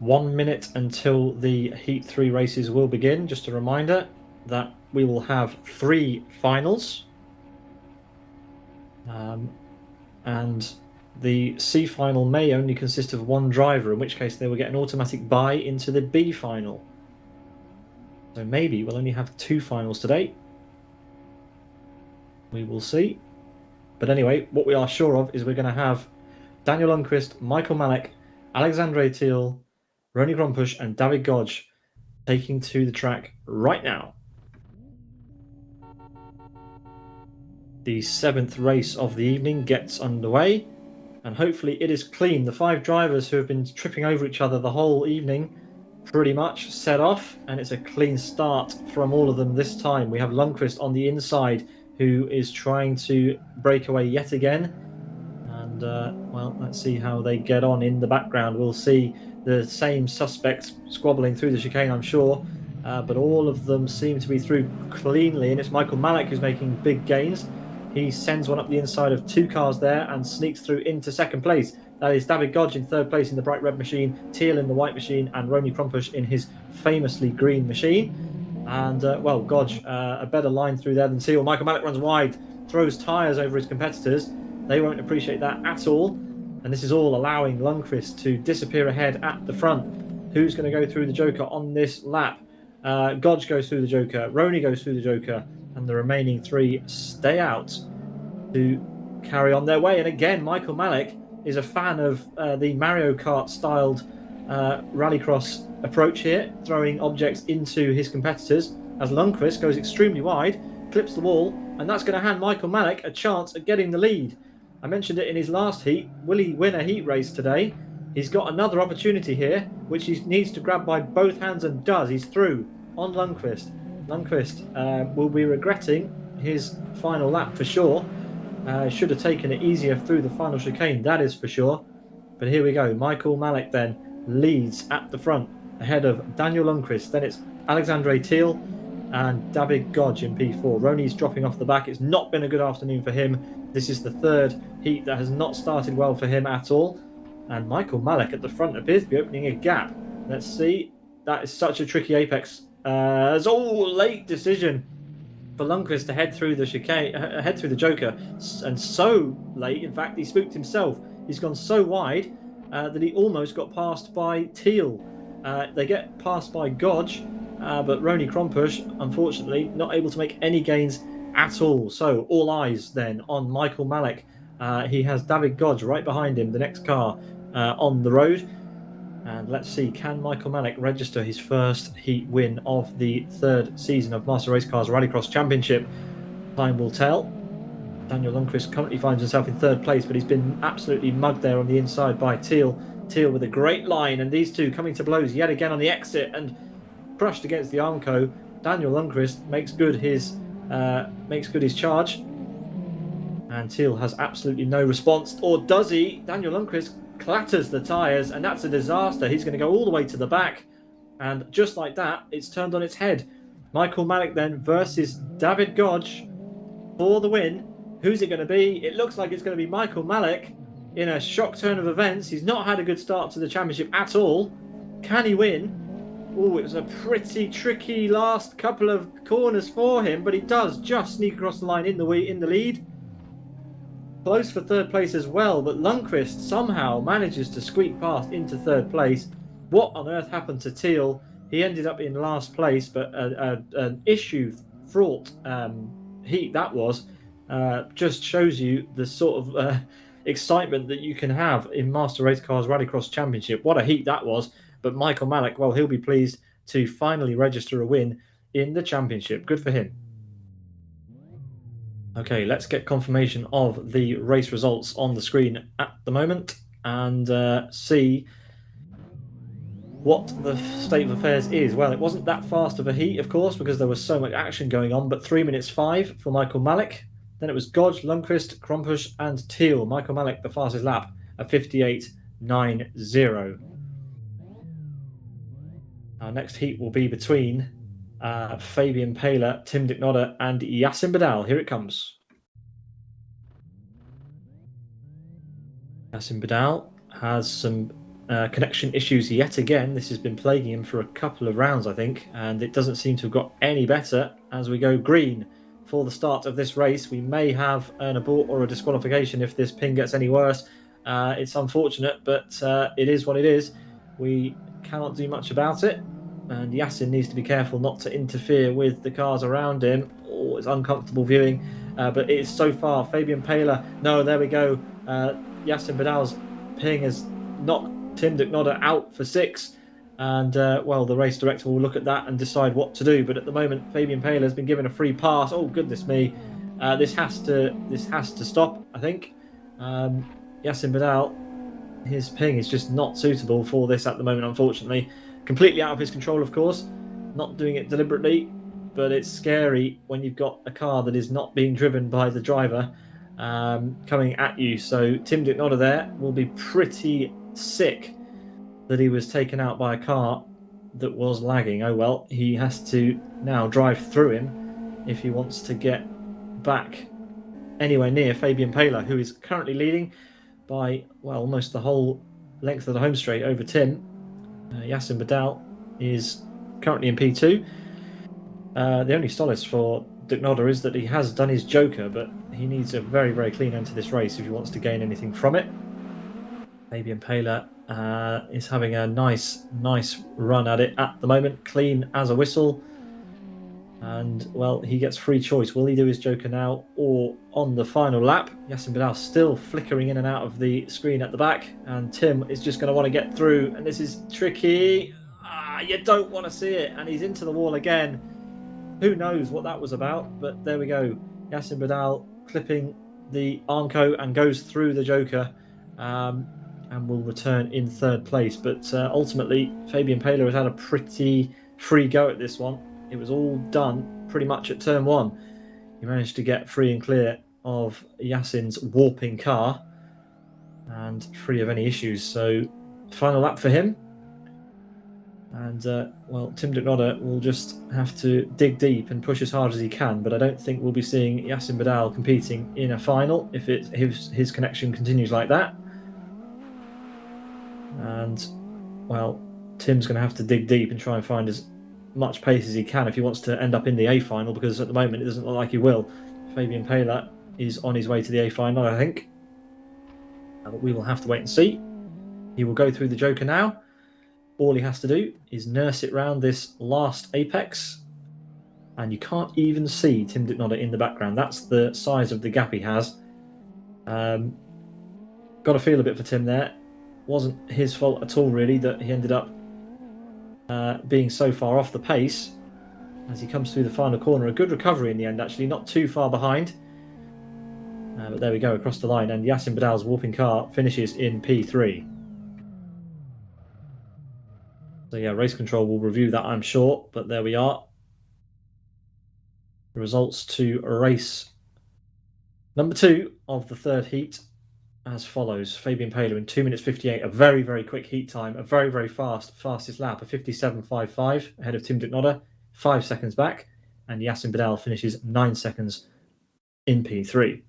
One minute until the Heat 3 races will begin. Just a reminder that we will have 3 finals. And the C final may only consist of 1 driver, in which case they will get an automatic bye into the B final. So maybe we'll only have 2 finals today. We will see. But anyway, what we are sure of is we're going to have Daniel Lundqvist, Michael Malek, Alexandre Thiel, Rony Krompus, and David Godge taking to the track right now. The 7th race of the evening gets underway, and hopefully it is clean. The 5 drivers who have been tripping over each other the whole evening pretty much set off, and it's a clean start from all of them this time. We have Lundqvist on the inside, who is trying to break away yet again. And, well, let's see how they get on in the background. We'll see the same suspects squabbling through the chicane, I'm sure. But all of them seem to be through cleanly, and it's Michael Malek who's making big gains. He sends one up the inside of 2 cars there and sneaks through into second place. That is David Godge in third place in the bright red machine, Thiel in the white machine, and Rony Krompus in his famously green machine. And, well, Godge, a better line through there than Thiel. Michael Malek runs wide, throws tyres over his competitors. They won't appreciate that at all. And this is all allowing Lundqvist to disappear ahead at the front. Who's going to go through the Joker on this lap? Godge goes through the Joker, Rony goes through the Joker, and the remaining 3 stay out to carry on their way. And again, Michael Malek is a fan of the Mario Kart styled rallycross approach here, throwing objects into his competitors, as Lundqvist goes extremely wide, clips the wall, and that's going to hand Michael Malek a chance at getting the lead. I mentioned it in his last heat. Will he win a heat race today? He's got another opportunity here, which he needs to grab by both hands, and does. He's through on Lundqvist. Lundqvist will be regretting his final lap for sure. Should have taken it easier through the final chicane, that is for sure. But here we go. Michael Malek then leads at the front, ahead of Daniel Lundqvist. Then it's Alexandre Thiel and David Godge in P4. Rony's dropping off the back. It's not been a good afternoon for him. This is the 3rd heat that has not started well for him at all. And Michael Malek at the front appears to be opening a gap. Let's see. That is such a tricky apex. Late decision for Lundqvist to head through the chicane, head through the joker, and so late. In fact, he spooked himself. He's gone so wide that he almost got passed by Teal. They get passed by Godge, but Rony Krompush, unfortunately, not able to make any gains at all. So all eyes then on Michael Malik. He has David Godge right behind him, the next car on the road. And let's see, can Michael Malik register his first heat win of the third season of Master Race Cars Rallycross Championship? Time will tell. Daniel Lundqvist currently finds himself in third place, but he's been absolutely mugged there on the inside by Teal. Teal with a great line, and these two coming to blows yet again on the exit and crushed against the Armco. Daniel Lundqvist makes good his charge, and Teal has absolutely no response, or does he? Daniel Lundqvist clatters the tyres, and that's a disaster. He's going to go all the way to the back, and just like that, it's turned on its head. Michael Malik then versus David Godge for the win. Who's it going to be? It looks like it's going to be Michael Malik in a shock turn of events. He's not had a good start to the championship at all. Can he win? Oh, it was a pretty tricky last couple of corners for him, but he does just sneak across the line in the lead. Close for third place as well, but Lundqvist somehow manages to squeak past into third place. What on earth happened to Teal? He ended up in last place, but an issue-fraught heat that was. Just shows you the sort of excitement that you can have in Master Race Cars Rallycross Championship. What a heat that was. But Michael Malik, well, he'll be pleased to finally register a win in the championship. Good for him. Okay, let's get confirmation of the race results on the screen at the moment and see what the state of affairs is. Well, it wasn't that fast of a heat, of course, because there was so much action going on, but 3 minutes 5 for Michael Malik. Then it was Godge, Lundqvist, Krompush, and Teal. Michael Malik, the fastest lap, at 58.90. Our next heat will be between Fabian Paler, Tim Dicknodder, and Yassin Badal. Here it comes. Yassin Badal has some connection issues yet again. This has been plaguing him for a couple of rounds, I think, and it doesn't seem to have got any better as we go green for the start of this race. We may have an abort or a disqualification if this ping gets any worse. It's unfortunate, but it is what it is. We cannot do much about it, and Yassin needs to be careful not to interfere with the cars around him. Oh, it's uncomfortable viewing, but it is so far. Fabian Paler, no, there we go. Yassin Badal's ping has knocked Tim Dicknodder out for 6, and well, the race director will look at that and decide what to do. But at the moment, Fabian Paler has been given a free pass. Oh goodness me, this has to stop, I think. Yassin Badal, his ping is just not suitable for this at the moment, unfortunately. Completely out of his control, of course. Not doing it deliberately, but it's scary when you've got a car that is not being driven by the driver coming at you. So Tim Dicknodder there will be pretty sick that he was taken out by a car that was lagging. Oh well, he has to now drive through him if he wants to get back anywhere near Fabian Paler, who is currently leading by, well, almost the whole length of the home straight over Tim. Yassin Badal is currently in P2. The only solace for Dicknodder is that he has done his joker, but he needs a very, very clean end to this race if he wants to gain anything from it. Fabian Paler is having a nice run at it at the moment, clean as a whistle. And, well, he gets free choice. Will he do his joker now or on the final lap? Yassin Badal still flickering in and out of the screen at the back. And Tim is just going to want to get through. And this is tricky. You don't want to see it. And he's into the wall again. Who knows what that was about? But there we go. Yassin Badal clipping the Armco and goes through the joker. And will return in third place. But ultimately, Fabian Paler has had a pretty free go at this one. It was all done pretty much at turn 1. He managed to get free and clear of Yassin's warping car and free of any issues. So, final lap for him. And, well, Tim Dicknodder will just have to dig deep and push as hard as he can. But I don't think we'll be seeing Yassin Badal competing in a final if his connection continues like that. And, well, Tim's going to have to dig deep and try and find as much pace as he can if he wants to end up in the A final, because at the moment it doesn't look like he will. Fabian Paler is on his way to the A final, I think. But we will have to wait and see. He will go through the Joker now. All he has to do is nurse it round this last apex. And you can't even see Tim Dicknodder in the background. That's the size of the gap he has. Got to feel a bit for Tim there. Wasn't his fault at all, really, that he ended up being so far off the pace as he comes through the final corner. A good recovery in the end, actually, not too far behind. But there we go, across the line. And Yassin Badal's warping car finishes in P3. So yeah, race control will review that, I'm sure. But there we are. The results to race number 2 of the third heat as follows. Fabian Paler in 2 minutes 58, a very, very quick heat time, a very, very fastest lap, a 57.55 ahead of Tim Dicknodder, 5 seconds back, and Yassin Badal finishes 9 seconds in P3.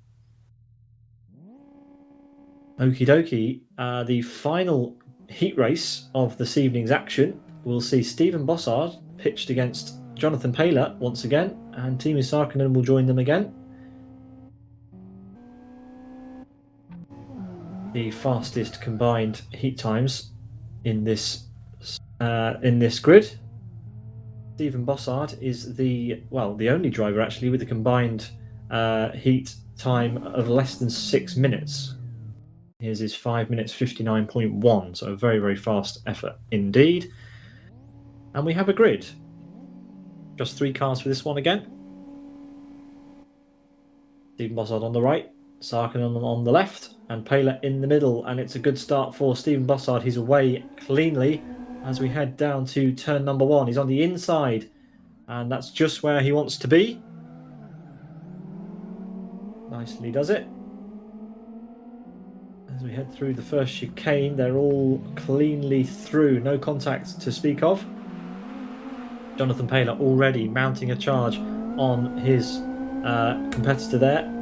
Okie dokie, the final heat race of this evening's action will see Stephen Bossard pitched against Jonathan Paler once again, and Timo Sarkkinen will join them again. The fastest combined heat times in this grid. Stephen Bossard is the only driver actually with a combined heat time of less than 6 minutes. His is 5 minutes 59.1, so a very, very fast effort indeed. And we have a grid. Just 3 cars for this one again. Stephen Bossard on the right, Sarkkinen on the left, and Paler in the middle. And it's a good start for Stephen Bossard. He's away cleanly as we head down to turn number 1. He's on the inside, and that's just where he wants to be. Nicely does it. As we head through the first chicane, they're all cleanly through. No contact to speak of. Jonathan Paler already mounting a charge on his competitor there.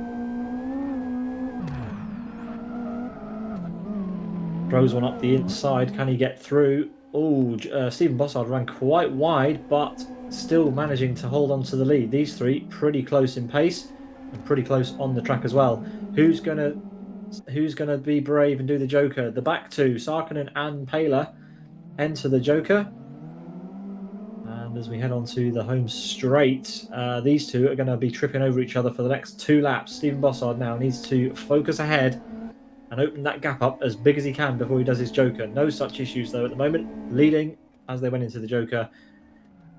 Throws one up the inside. Can he get through? Oh, Stephen Bossard ran quite wide, but still managing to hold on to the lead. These 3 pretty close in pace and pretty close on the track as well. Who's gonna be brave and do the Joker? The back 2, Sarkkinen and Paler, enter the Joker. And as we head on to the home straight, these 2 are going to be tripping over each other for the next 2 laps. Stephen Bossard now needs to focus ahead and open that gap up as big as he can before he does his Joker. No such issues though at the moment. Leading as they went into the Joker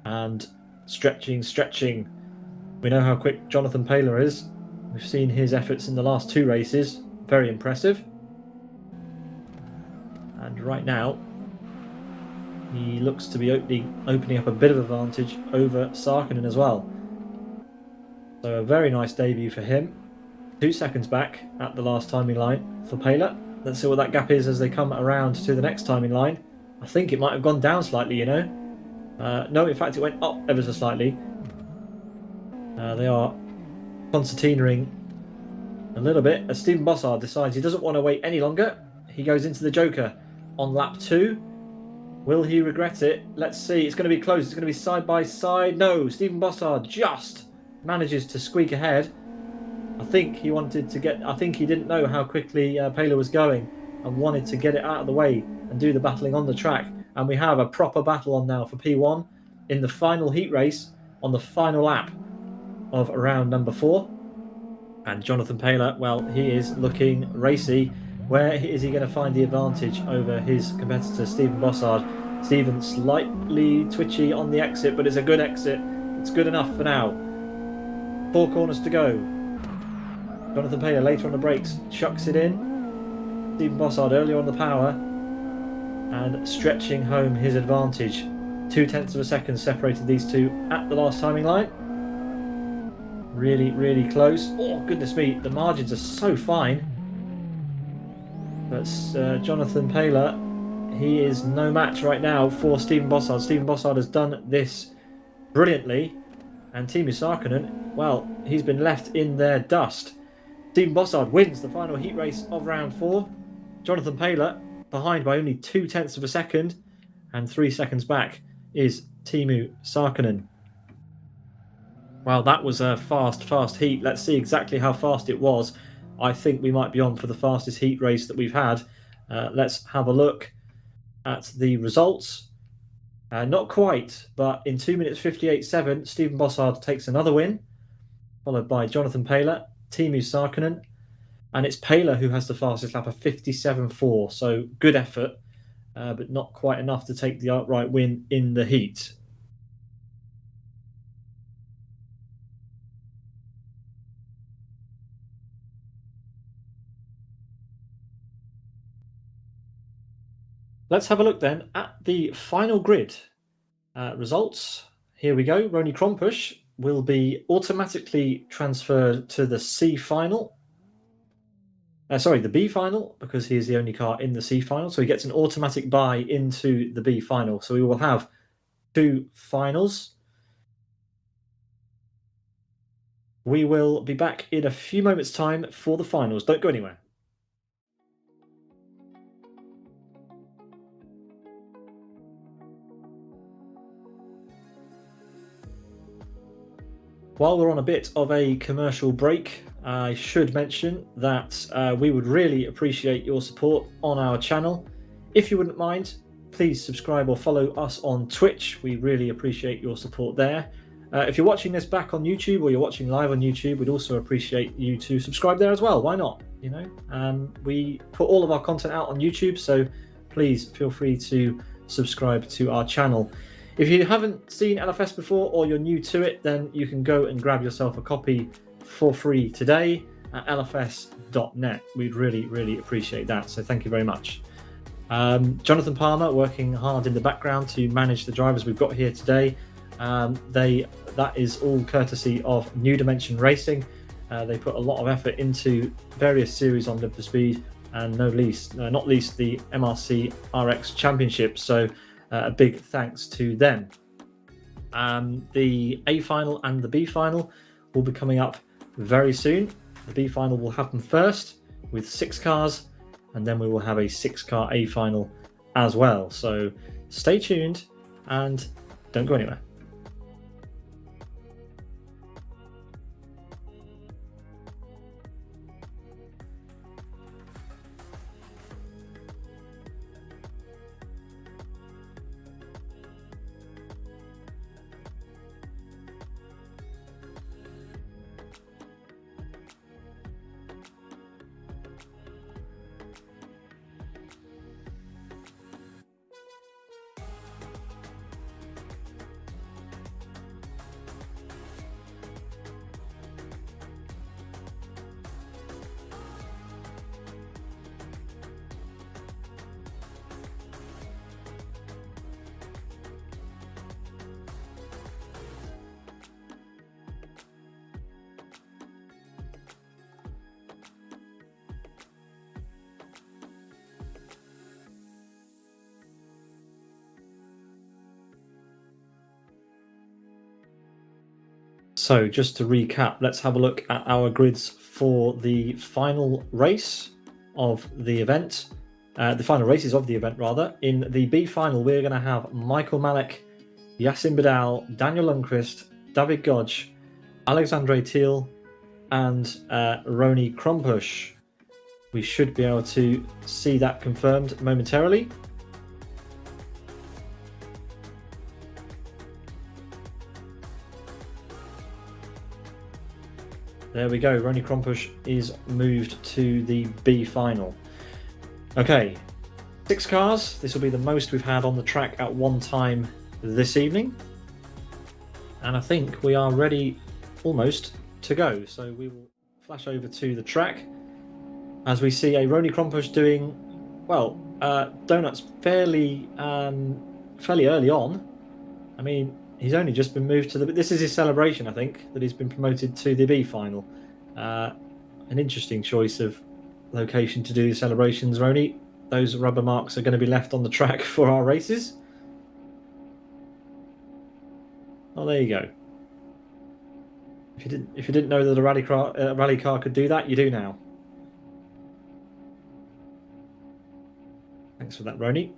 and stretching. We know how quick Jonathan Paler is. We've seen his efforts in the last 2 races. Very impressive. And right now, he looks to be opening up a bit of advantage over Sarkkinen as well. So a very nice debut for him. 2 seconds back at the last timing line for Paler. Let's see what that gap is as they come around to the next timing line. I think it might have gone down slightly, you know. No, in fact, it went up ever so slightly. They are concertinaing a little bit as Stephen Bossard decides he doesn't want to wait any longer. He goes into the Joker on lap 2. Will he regret it? Let's see. It's going to be close. It's going to be side by side. No, Stephen Bossard just manages to squeak ahead. I think he didn't know how quickly Paler was going and wanted to get it out of the way and do the battling on the track. And we have a proper battle on now for P1 in the final heat race on the final lap of round number 4. And Jonathan Paler, well, he is looking racy. Where is he going to find the advantage over his competitor, Stephen Bossard? Stephen slightly twitchy on the exit, but it's a good exit. It's good enough for now. 4 corners to go. Jonathan Paler later on the brakes chucks it in. Stephen Bossard earlier on the power and stretching home his advantage. 0.2 of a second separated these 2 at the last timing line. Really, really close. Oh, goodness me, the margins are so fine. But Jonathan Paler, he is no match right now for Stephen Bossard. Stephen Bossard has done this brilliantly. And Timo Sarkkinen, well, he's been left in their dust. Stephen Bossard wins the final heat race of round 4. Jonathan Paler behind by only 0.2 of a second. And 3 seconds back is Teemu Sarkkinen. Well, that was a fast heat. Let's see exactly how fast it was. I think we might be on for the fastest heat race that we've had. Let's have a look at the results. Not quite, but in 2 minutes 58.7, Stephen Bossard takes another win, followed by Jonathan Paler, Teemu Sarkkinen, and it's Paler who has the fastest lap of 57.4. So good effort, but not quite enough to take the outright win in the heat. Let's have a look then at the final grid results. Here we go. Roni Krompusch will be automatically transferred to the C final. The B final, because he is the only car in the C final. So he gets an automatic buy into the B final. So we will have 2 finals. We will be back in a few moments' time for the finals. Don't go anywhere. While we're on a bit of a commercial break, I should mention that we would really appreciate your support on our channel. If you wouldn't mind, please subscribe or follow us on Twitch. We really appreciate your support there. If you're watching this back on YouTube or you're watching live on YouTube, we'd also appreciate you to subscribe there as well. Why not? You know, we put all of our content out on YouTube, so please feel free to subscribe to our channel. If you haven't seen LFS before or you're new to it, then you can go and grab yourself a copy for free today at lfs.net. We'd really appreciate that, so thank you very much. Jonathan Palmer working hard in the background to manage the drivers we've got here today. That is all courtesy of New Dimension Racing. They put a lot of effort into various series on Live for Speed, and not least the MRC RX Championship. So a big thanks to them. The A final and the B final will be coming up very soon. The B final will happen first with 6 cars, and then we will have a 6-car A final as well. So stay tuned and don't go anywhere. So just to recap, let's have a look at our grids for the final race of the event. The final races of the event, rather. In the B final, we're going to have Michael Malek, Yassin Badal, Daniel Lundqvist, David Godge, Alexandre Thiel, and Roni Krompusch. We should be able to see that confirmed momentarily. There we go. Roni Krompusch is moved to the B final. Okay, 6 cars. This will be the most we've had on the track at one time this evening. And I think we are ready almost to go. So we will flash over to the track as we see a Roni Krompusch doing, well, donuts fairly early on. I mean, he's only just been moved to the... This is his celebration, I think, that he's been promoted to the B final. An interesting choice of location to do the celebrations, Roni. Those rubber marks are going to be left on the track for our races. Oh, there you go. If you didn't know that a rally car could do that, you do now. Thanks for that, Roni.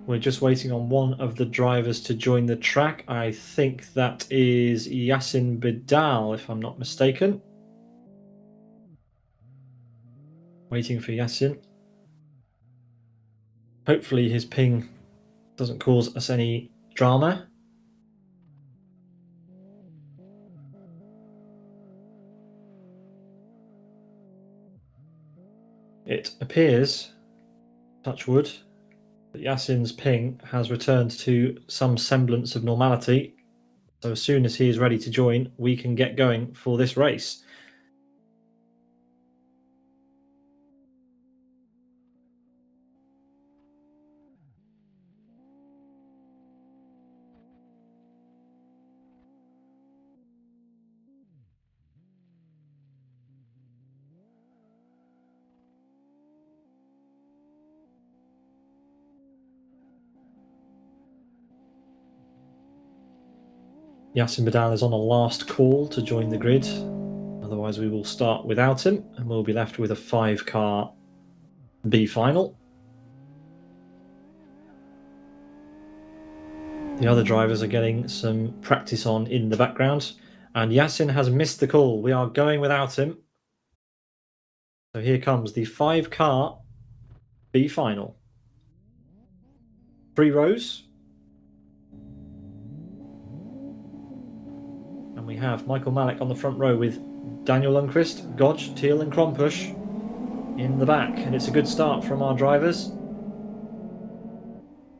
We're just waiting on one of the drivers to join the track. I think that is Yassin Bidal, if I'm not mistaken. Waiting for Yassin. Hopefully his ping doesn't cause us any drama. It appears, touch wood, that Yassin's ping has returned to some semblance of normality. So as soon as he is ready to join, we can get going for this race. Yassin Bidal is on a last call to join the grid. Otherwise, we will start without him and we'll be left with a 5-car B final. The other drivers are getting some practice on in the background. And Yassin has missed the call. We are going without him. So here comes the 5-car B final. 3 rows. And we have Michael Malik on the front row with Daniel Lundqvist, Godge, Thiel and Krompusch in the back. And it's a good start from our drivers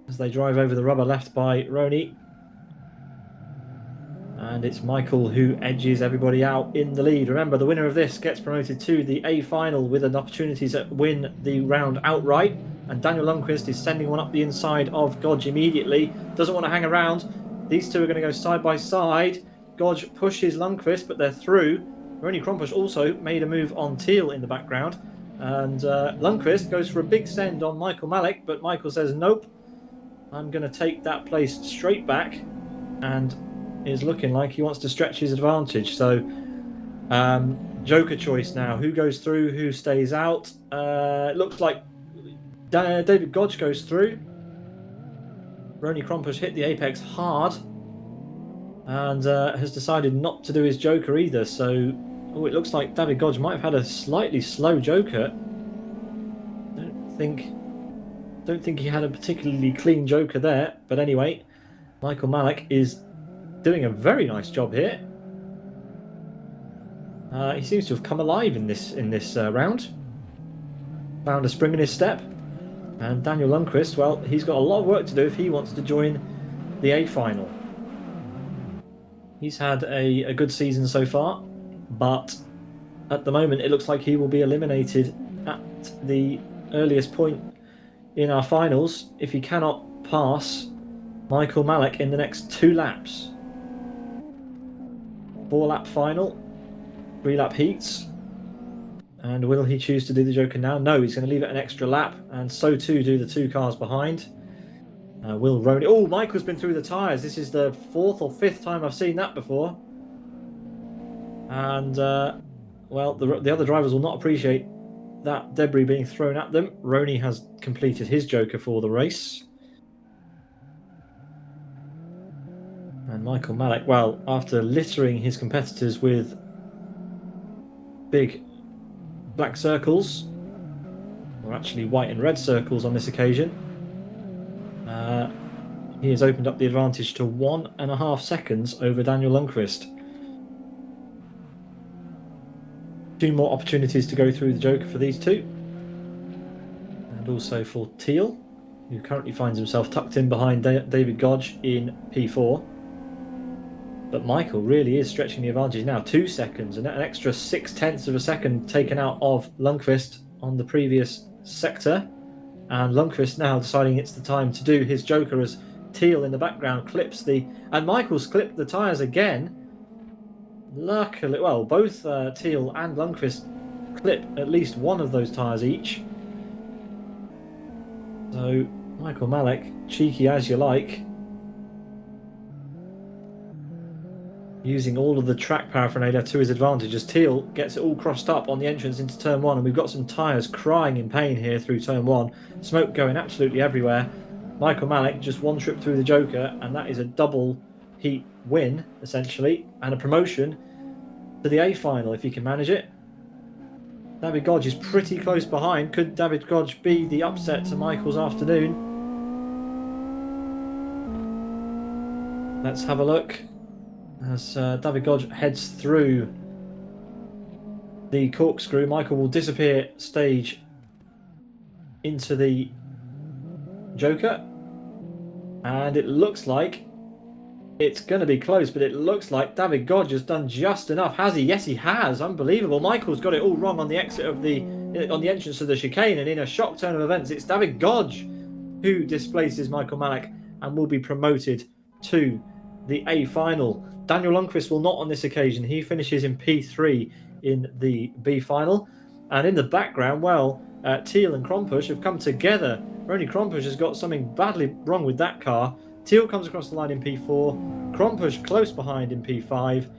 as they drive over the rubber left by Roney. And it's Michael who edges everybody out in the lead. Remember, the winner of this gets promoted to the A final with an opportunity to win the round outright. And Daniel Lundqvist is sending one up the inside of Godge immediately. Doesn't want to hang around. These two are going to go side by side. Godge pushes Lundqvist, but they're through. Ronnie Krompusch also made a move on Thiel in the background. And Lundqvist goes for a big send on Michael Malik, but Michael says, nope, I'm going to take that place straight back. And is looking like he wants to stretch his advantage. So Joker choice now. Who goes through, who stays out? It looks like David Godge goes through. Ronnie Krompusch hit the apex hard and has decided not to do his Joker either. So it looks like David Godge might have had a slightly slow Joker. Don't think he had a particularly clean Joker there. But anyway, Michael Malik is doing a very nice job here. He seems to have come alive in this round. Found a spring in his step. And Daniel Lundqvist, well, he's got a lot of work to do if he wants to join the A final. He's had a good season so far, but at the moment it looks like he will be eliminated at the earliest point in our finals if he cannot pass Michael Malik in the next 2 laps. 4-lap final, 3-lap heats. And will he choose to do the Joker now? No, he's going to leave it an extra lap, and so too do the 2 cars behind. Will Roney... Oh, Michael's been through the tyres. This is the 4th or 5th time I've seen that before. And, well, the other drivers will not appreciate that debris being thrown at them. Roney has completed his Joker for the race. And Michael Malik, well, after littering his competitors with big black circles, or actually white and red circles on this occasion, he has opened up the advantage to 1.5 seconds over Daniel Lundqvist. 2 more opportunities to go through the Joker for these two. And also for Thiel, who currently finds himself tucked in behind David Godge in P4. But Michael really is stretching the advantage now. 2 seconds, and an extra 0.6 of a second taken out of Lundqvist on the previous sector. And Lundqvist now deciding it's the time to do his Joker as Thiel in the background clips the... And Michael's clipped the tyres again. Luckily, well, both Thiel and Lundqvist clip at least one of those tyres each. So Michael Malik, cheeky as you like, using all of the track paraphernalia to his advantage as Thiel gets it all crossed up on the entrance into turn 1, and we've got some tyres crying in pain here through turn 1. Smoke going absolutely everywhere. Michael Malik just one trip through the Joker, and that is a double heat win, essentially, and a promotion to the A final if he can manage it. David Godge is pretty close behind. Could David Godge be the upset to Michael's afternoon? Let's have a look as David Godge heads through the corkscrew. Michael will disappear stage into the Joker, and it looks like it's going to be close, but it looks like David Godge has done just enough. Has he? Yes, he has. Unbelievable. Michael's got it all wrong on the exit of on the entrance to the chicane, and in a shock turn of events, it's David Godge who displaces Michael Malik and will be promoted to the A final. Daniel Lundqvist will not on this occasion. He finishes in P3 in the B final, and in the background, well, Teal and Krompush have come together. Only Krompush has got something badly wrong with that car. Teal comes across the line in P4, Krompush close behind in P5,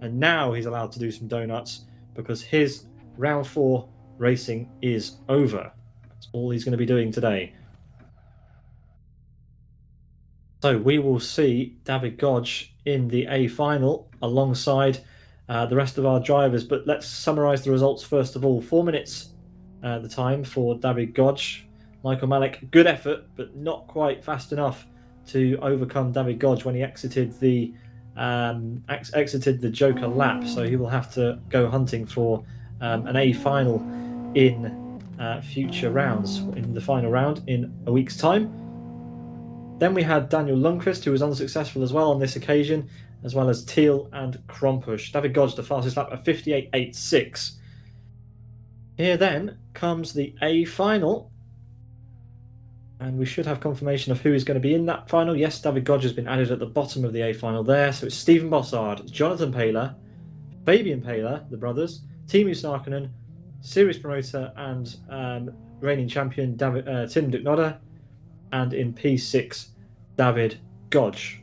and now he's allowed to do some donuts because his round 4 racing is over. That's all he's going to be doing today. So we will see David Godge in the A final alongside the rest of our drivers, but let's summarise the results first of all. 4 minutes the time for David Godge. Michael Malik, good effort, but not quite fast enough to overcome David Godge when he exited the Joker lap. So he will have to go hunting for an A final in future rounds, in the final round in a week's time. Then we had Daniel Lundqvist, who was unsuccessful as well on this occasion, as well as Teal and Krompush. David Godge, the fastest lap, at 58.86. Here then comes the A final, and we should have confirmation of who is going to be in that final. Yes, David Godge has been added at the bottom of the A final there. So it's Stephen Bossard, Jonathan Paler, Fabian Paler, the brothers, Teemu Sarkinen, series promoter and reigning champion Tim Ducknodder, and in P6, David Godge.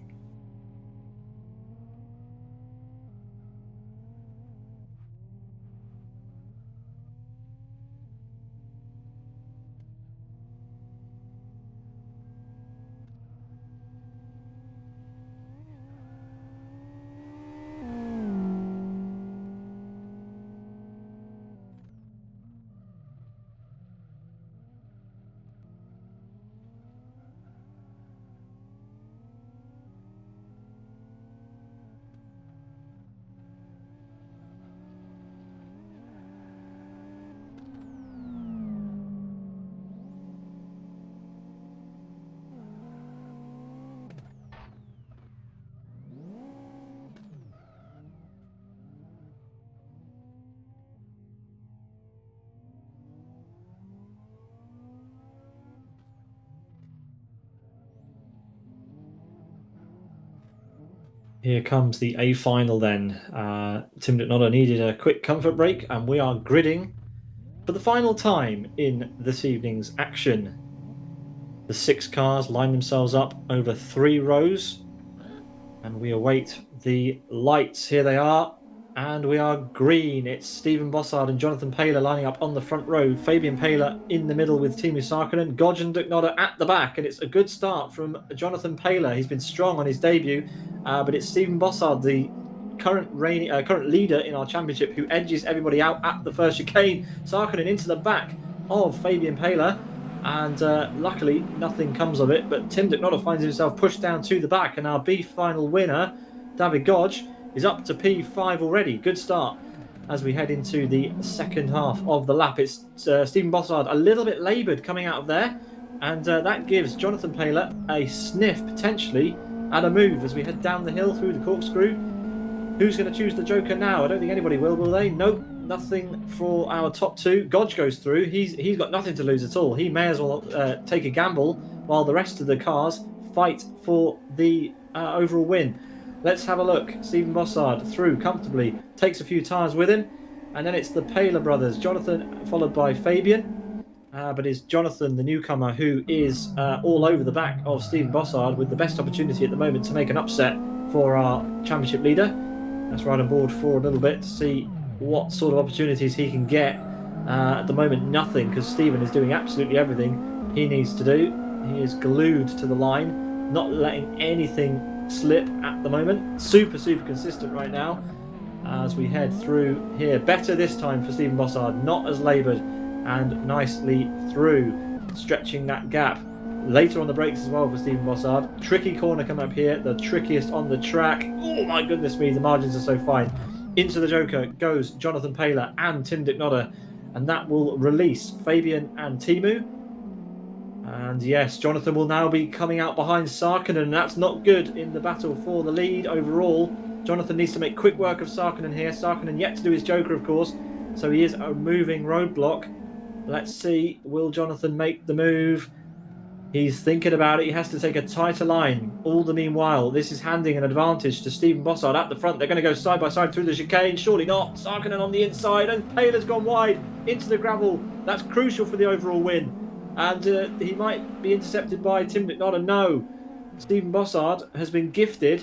Here comes the A final then. Tim Ducknodder needed a quick comfort break, and we are gridding for the final time in this evening's action. The 6 cars line themselves up over 3 rows, and we await the lights. Here they are, and we are green. It's Stephen Bossard and Jonathan Paler lining up on the front row. Fabian Paler in the middle with Teemu Sarkinen. Godge and Ducknodder at the back, and it's a good start from Jonathan Paler. He's been strong on his debut, but it's Stephen Bossard, the current leader in our championship, who edges everybody out at the first chicane. Sarkinen into the back of Fabian Paler, and luckily nothing comes of it, but Tim Ducknodder finds himself pushed down to the back, and our B final winner, David Godge, is up to P5 already. Good start as we head into the second half of the lap. It's Stephen Bossard a little bit laboured coming out of there, and that gives Jonathan Paler a sniff potentially at a move as we head down the hill through the corkscrew. Who's going to choose the Joker now? I don't think anybody will they? Nope, nothing for our top 2. Godge goes through. He's got nothing to lose at all. He may as well take a gamble while the rest of the cars fight for the overall win. Let's have a look. Stephen Bossard through comfortably, takes a few tyres with him, and then it's the Paler brothers. Jonathan followed by Fabian, but it's Jonathan, the newcomer, who is all over the back of Stephen Bossard with the best opportunity at the moment to make an upset for our championship leader. Let's ride on board for a little bit to see what sort of opportunities he can get. At the moment, nothing, because Stephen is doing absolutely everything he needs to do. He is glued to the line, not letting anything slip at the moment. Super consistent right now as we head through here. Better this time for Stephen Bossard, not as laboured, and nicely through, stretching that gap. Later on the brakes as well for Stephen Bossard. Tricky corner coming up here, the trickiest on the track. Oh my goodness me, the margins are so fine. Into the Joker goes Jonathan Paler and Tim Dicknodder, and that will release Fabian and Timu. And yes, Jonathan will now be coming out behind Sarkinen, and that's not good in the battle for the lead overall. Jonathan needs to make quick work of Sarkinen here. Sarkinen yet to do his Joker, of course, so he is a moving roadblock. Let's see, will Jonathan make the move? He's thinking about it. He has to take a tighter line. All the meanwhile, this is handing an advantage to Stephen Bossard at the front. They're going to go side by side through the chicane. Surely not. Sarkinen on the inside, and Paler's gone wide into the gravel. That's crucial for the overall win. And he might be intercepted by Tim Dicknodder. No. Stephen Bossard has been gifted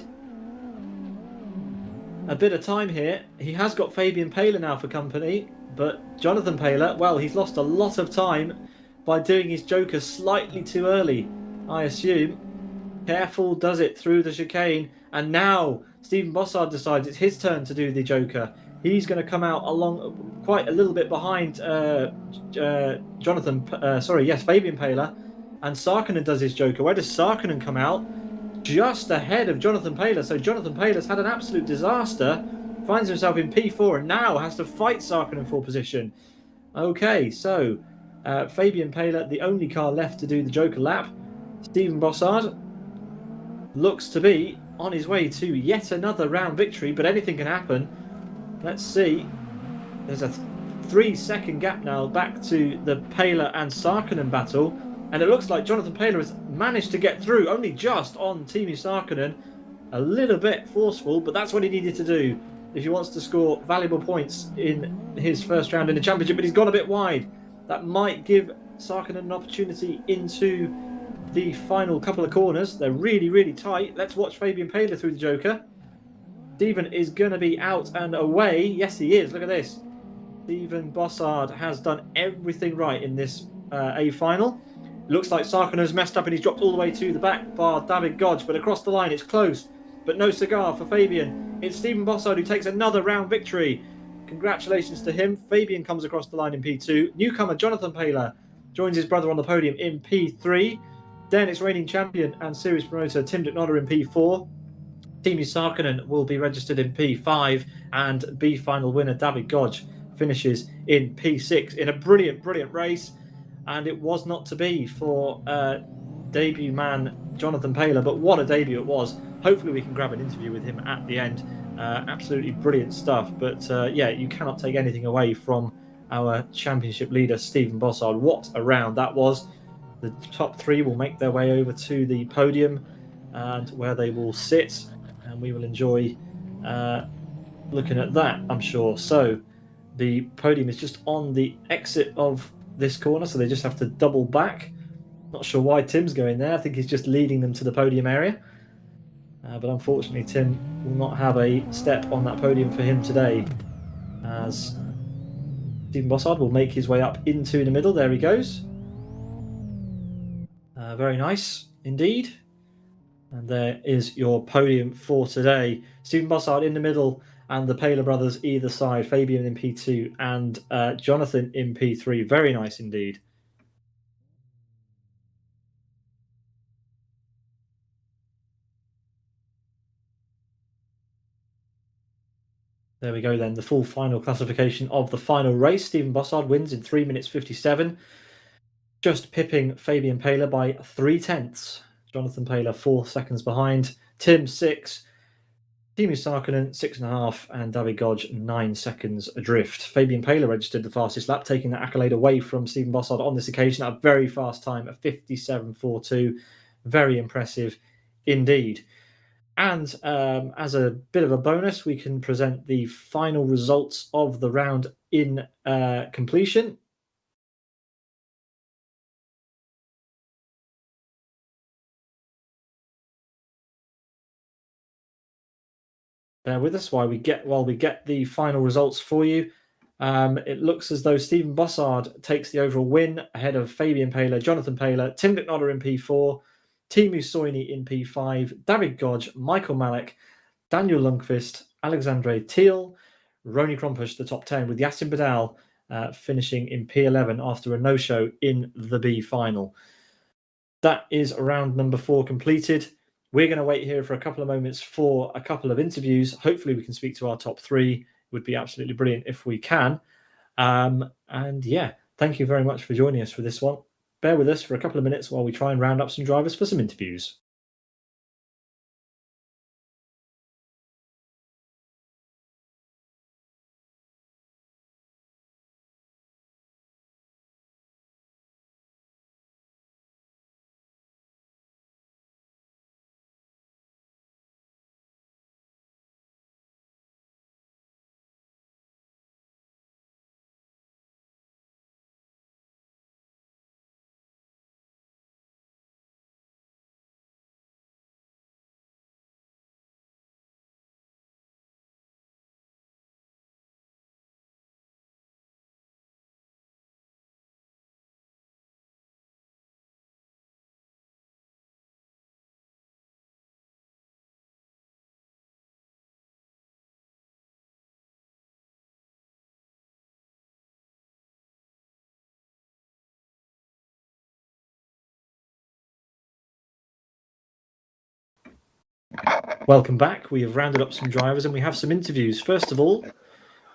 a bit of time here. He has got Fabian Paler now for company, but Jonathan Paler, well, he's lost a lot of time by doing his Joker slightly too early, I assume. Careful does it through the chicane, and now Stephen Bossard decides it's his turn to do the Joker. He's going to come out along quite a little bit behind Fabian Paler, and Sarkinen does his Joker. Where does Sarkinen come out? Just ahead of Jonathan Paler, so Jonathan Paler's had an absolute disaster, finds himself in P4 and now has to fight Sarkinen for position. Okay, so Fabian Paler, the only car left to do the Joker lap. Stephen Bossard looks to be on his way to yet another round victory, but anything can happen. Let's see. There's a 3-second gap now back to the Paler and Sarkinen battle, and it looks like Jonathan Paler has managed to get through, only just on Timu Sarkinen. A little bit forceful, but that's what he needed to do if he wants to score valuable points in his first round in the championship, but he's gone a bit wide. That might give Sarkinen an opportunity into the final couple of corners. They're really tight. Let's watch Fabian Paler through the Joker. Stephen is going to be out and away. Yes, he is. Look at this. Stephen Bossard has done everything right in this A final. Looks like Sarkinen has messed up and he's dropped all the way to the back bar David Godge, but across the line it's close, but no cigar for Fabian. It's Stephen Bossard who takes another round victory. Congratulations to him. Fabian comes across the line in P2. Newcomer Jonathan Paler joins his brother on the podium in P3. Then it's reigning champion and series promoter Tim Dicknodder in P4. Timu Sarkinen will be registered in P5, and B final winner David Godge finishes in P6 in a brilliant race. And it was not to be for debut man Jonathan Paler, but what a debut it was. Hopefully we can grab an interview with him at the end. Absolutely brilliant stuff. But yeah, you cannot take anything away from our championship leader, Stephen Bossard. What a round that was. The top three will make their way over to the podium, and where they will sit, and we will enjoy looking at that, I'm sure. So the podium is just on the exit of this corner, so they just have to double back. Not sure why Tim's going there. I think he's just leading them to the podium area. But unfortunately, Tim will not have a step on that podium for him today, as Stephen Bossard will make his way up into the middle. There he goes. Very nice indeed. And there is your podium for today. Stephen Bossard in the middle, and the Paler brothers either side. Fabian in P2 and Jonathan in P3. Very nice indeed. There we go then, the full final classification of the final race. Stephen Bossard wins in 3 minutes 57, just pipping Fabian Paler by 0.3. Jonathan Paler 4 seconds behind. Tim 6. Timu Sarkinen 6.5, and David Godge 9 seconds adrift. Fabian Paler registered the fastest lap, taking that accolade away from Stephen Bossard on this occasion at a very fast time at 57.42. Very impressive indeed. And as a bit of a bonus, we can present the final results of the round in completion. Bear with us while we get the final results for you. It looks as though Stephen Bossard takes the overall win ahead of Fabian Paler, Jonathan Paler, Tim Dicknodder in P4, Timu Soini in P5, David Godge, Michael Malek, Daniel Lundqvist, Alexandre Thiel, Roni Krompush, the top 10, with Yasin Badal finishing in P11 after a no-show in the B final. That is round number 4 completed. We're going to wait here for a couple of moments for a couple of interviews. Hopefully we can speak to our top 3. It would be absolutely brilliant if we can. And yeah, thank you very much for joining us for this one. Bear with us for a couple of minutes while we try and round up some drivers for some interviews. Welcome back. We have rounded up some drivers and we have some interviews. First of all,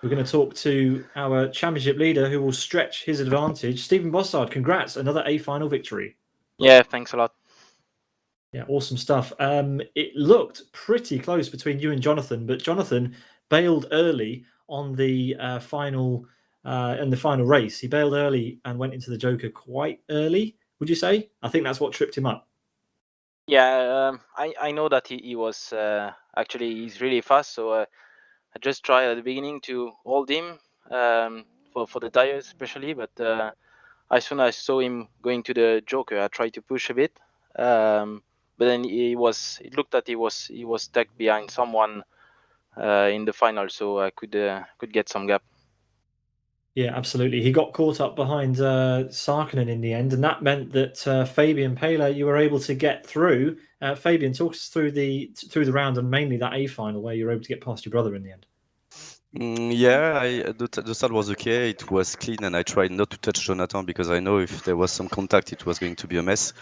we're going to talk to our championship leader who will stretch his advantage. Stephen Bossard, congrats, another A final victory. Yeah, thanks a lot. Yeah, awesome stuff. It looked pretty close between you and Jonathan, but Jonathan bailed early on the final in the final race. He bailed early and went into the Joker quite early, would you say? I think that's what tripped him up. Yeah, I know that he was actually he's really fast, so I just tried at the beginning to hold him for the tires especially, but as soon as I saw him going to the Joker, I tried to push a bit, but then it looked that he was stuck behind someone in the final, so I could get some gap. Yeah, absolutely. He got caught up behind Sarkinen in the end, and that meant that Fabian Paler, you were able to get through. Fabian, talk us through the round and mainly that A final where you were able to get past your brother in the end. Yeah, the start was okay. It was clean, and I tried not to touch Jonathan because I know if there was some contact, it was going to be a mess.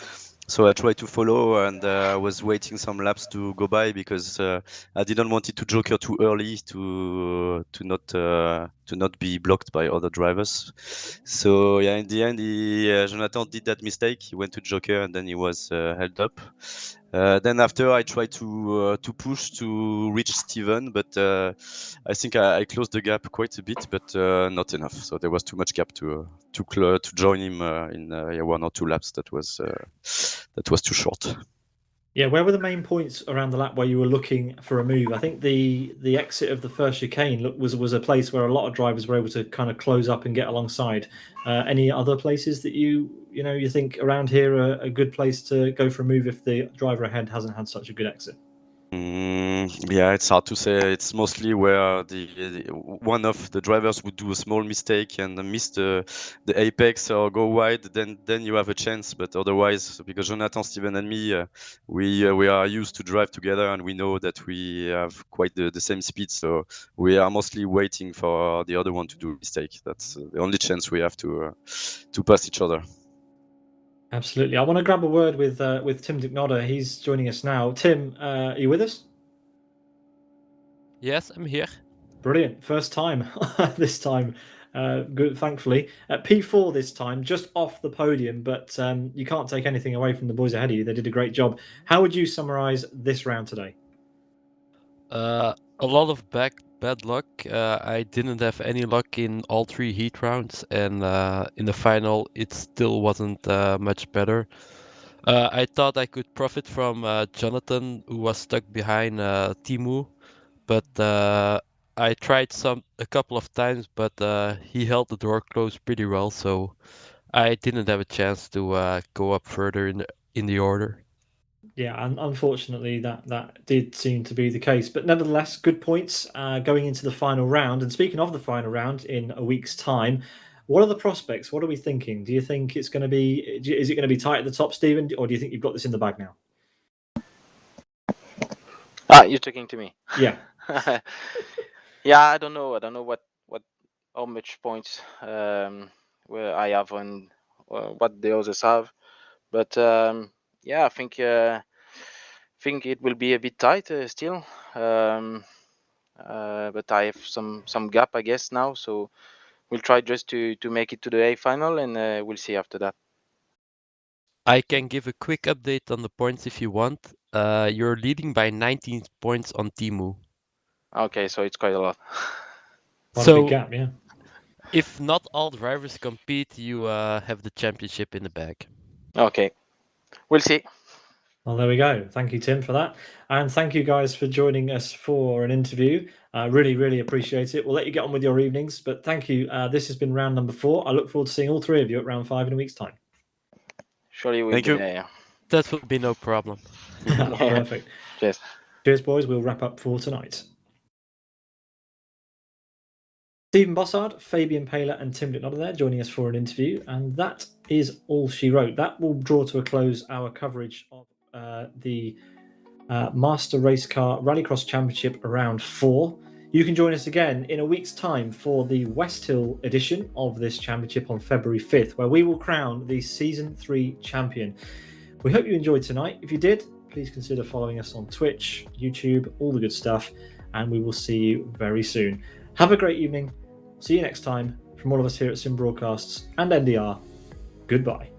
So I tried to follow, and I was waiting some laps to go by because I didn't want it to joker too early to not be blocked by other drivers. So yeah, in the end, Jonathan did that mistake. He went to joker, and then he was held up. Then after I tried to push to reach Steven, but I think I closed the gap quite a bit, but not enough. So there was too much gap to join him in 1 or 2 laps. That was too short. Yeah, where were the main points around the lap where you were looking for a move? I think the exit of the first chicane was a place where a lot of drivers were able to kind of close up and get alongside. Any other places that you think around here are a good place to go for a move if the driver ahead hasn't had such a good exit? Yeah, it's hard to say. It's mostly where one of the drivers would do a small mistake and miss the apex or go wide, then you have a chance. But otherwise, because Jonathan, Steven, and me, we are used to drive together, and we know that we have quite the same speed. So we are mostly waiting for the other one to do a mistake. That's the only chance we have to pass each other. Absolutely. I want to grab a word with Tim Dicknodder. He's joining us now. Tim, are you with us? Yes, I'm here. Brilliant. First time this time. Good, thankfully. At P4 this time, just off the podium, but you can't take anything away from the boys ahead of you. They did a great job. How would you summarize this round today? A lot of bad luck. I didn't have any luck in all 3 heat rounds, and in the final, it still wasn't much better. I thought I could profit from Jonathan, who was stuck behind Timu, but I tried a couple of times, but he held the door closed pretty well, so I didn't have a chance to go up further in the order. Yeah, and unfortunately, that did seem to be the case. But nevertheless, good points going into the final round. And speaking of the final round in a week's time, what are the prospects? What are we thinking? Do you think it's going to be? Is it going to be tight at the top, Stephen, or do you think you've got this in the bag now? You're talking to me. Yeah. Yeah, I don't know. I don't know how much points where I have and what the others have, but yeah, I think it will be a bit tight still. But I have some gap, I guess, now. So we'll try just to make it to the A final, and we'll see after that. I can give a quick update on the points if you want. You're leading by 19 points on Timu. Okay, so it's quite a lot. Quite a big gap, yeah. If not all drivers compete, you have the championship in the bag. Okay, we'll see. Well, there we go. Thank you, Tim, for that. And thank you guys for joining us for an interview. Really, really appreciate it. We'll let you get on with your evenings, but thank you. This has been round number 4. I look forward to seeing all 3 of you at round 5 in a week's time. Surely we'll Thank be you. there. That will be no problem. Perfect. Cheers. Cheers, boys. We'll wrap up for tonight. Stephen Bossard, Fabian Paler, and Tim Dicknotter there joining us for an interview. And that is all she wrote. That will draw to a close our coverage of the Master Race Car Rallycross Championship Round 4. You can join us again in a week's time for the West Hill edition of this championship on February 5th, where we will crown the Season 3 champion. We hope you enjoyed tonight. If you did, please consider following us on Twitch, YouTube, all the good stuff, and we will see you very soon. Have a great evening. See you next time. From all of us here at Sim Broadcasts and NDR, goodbye.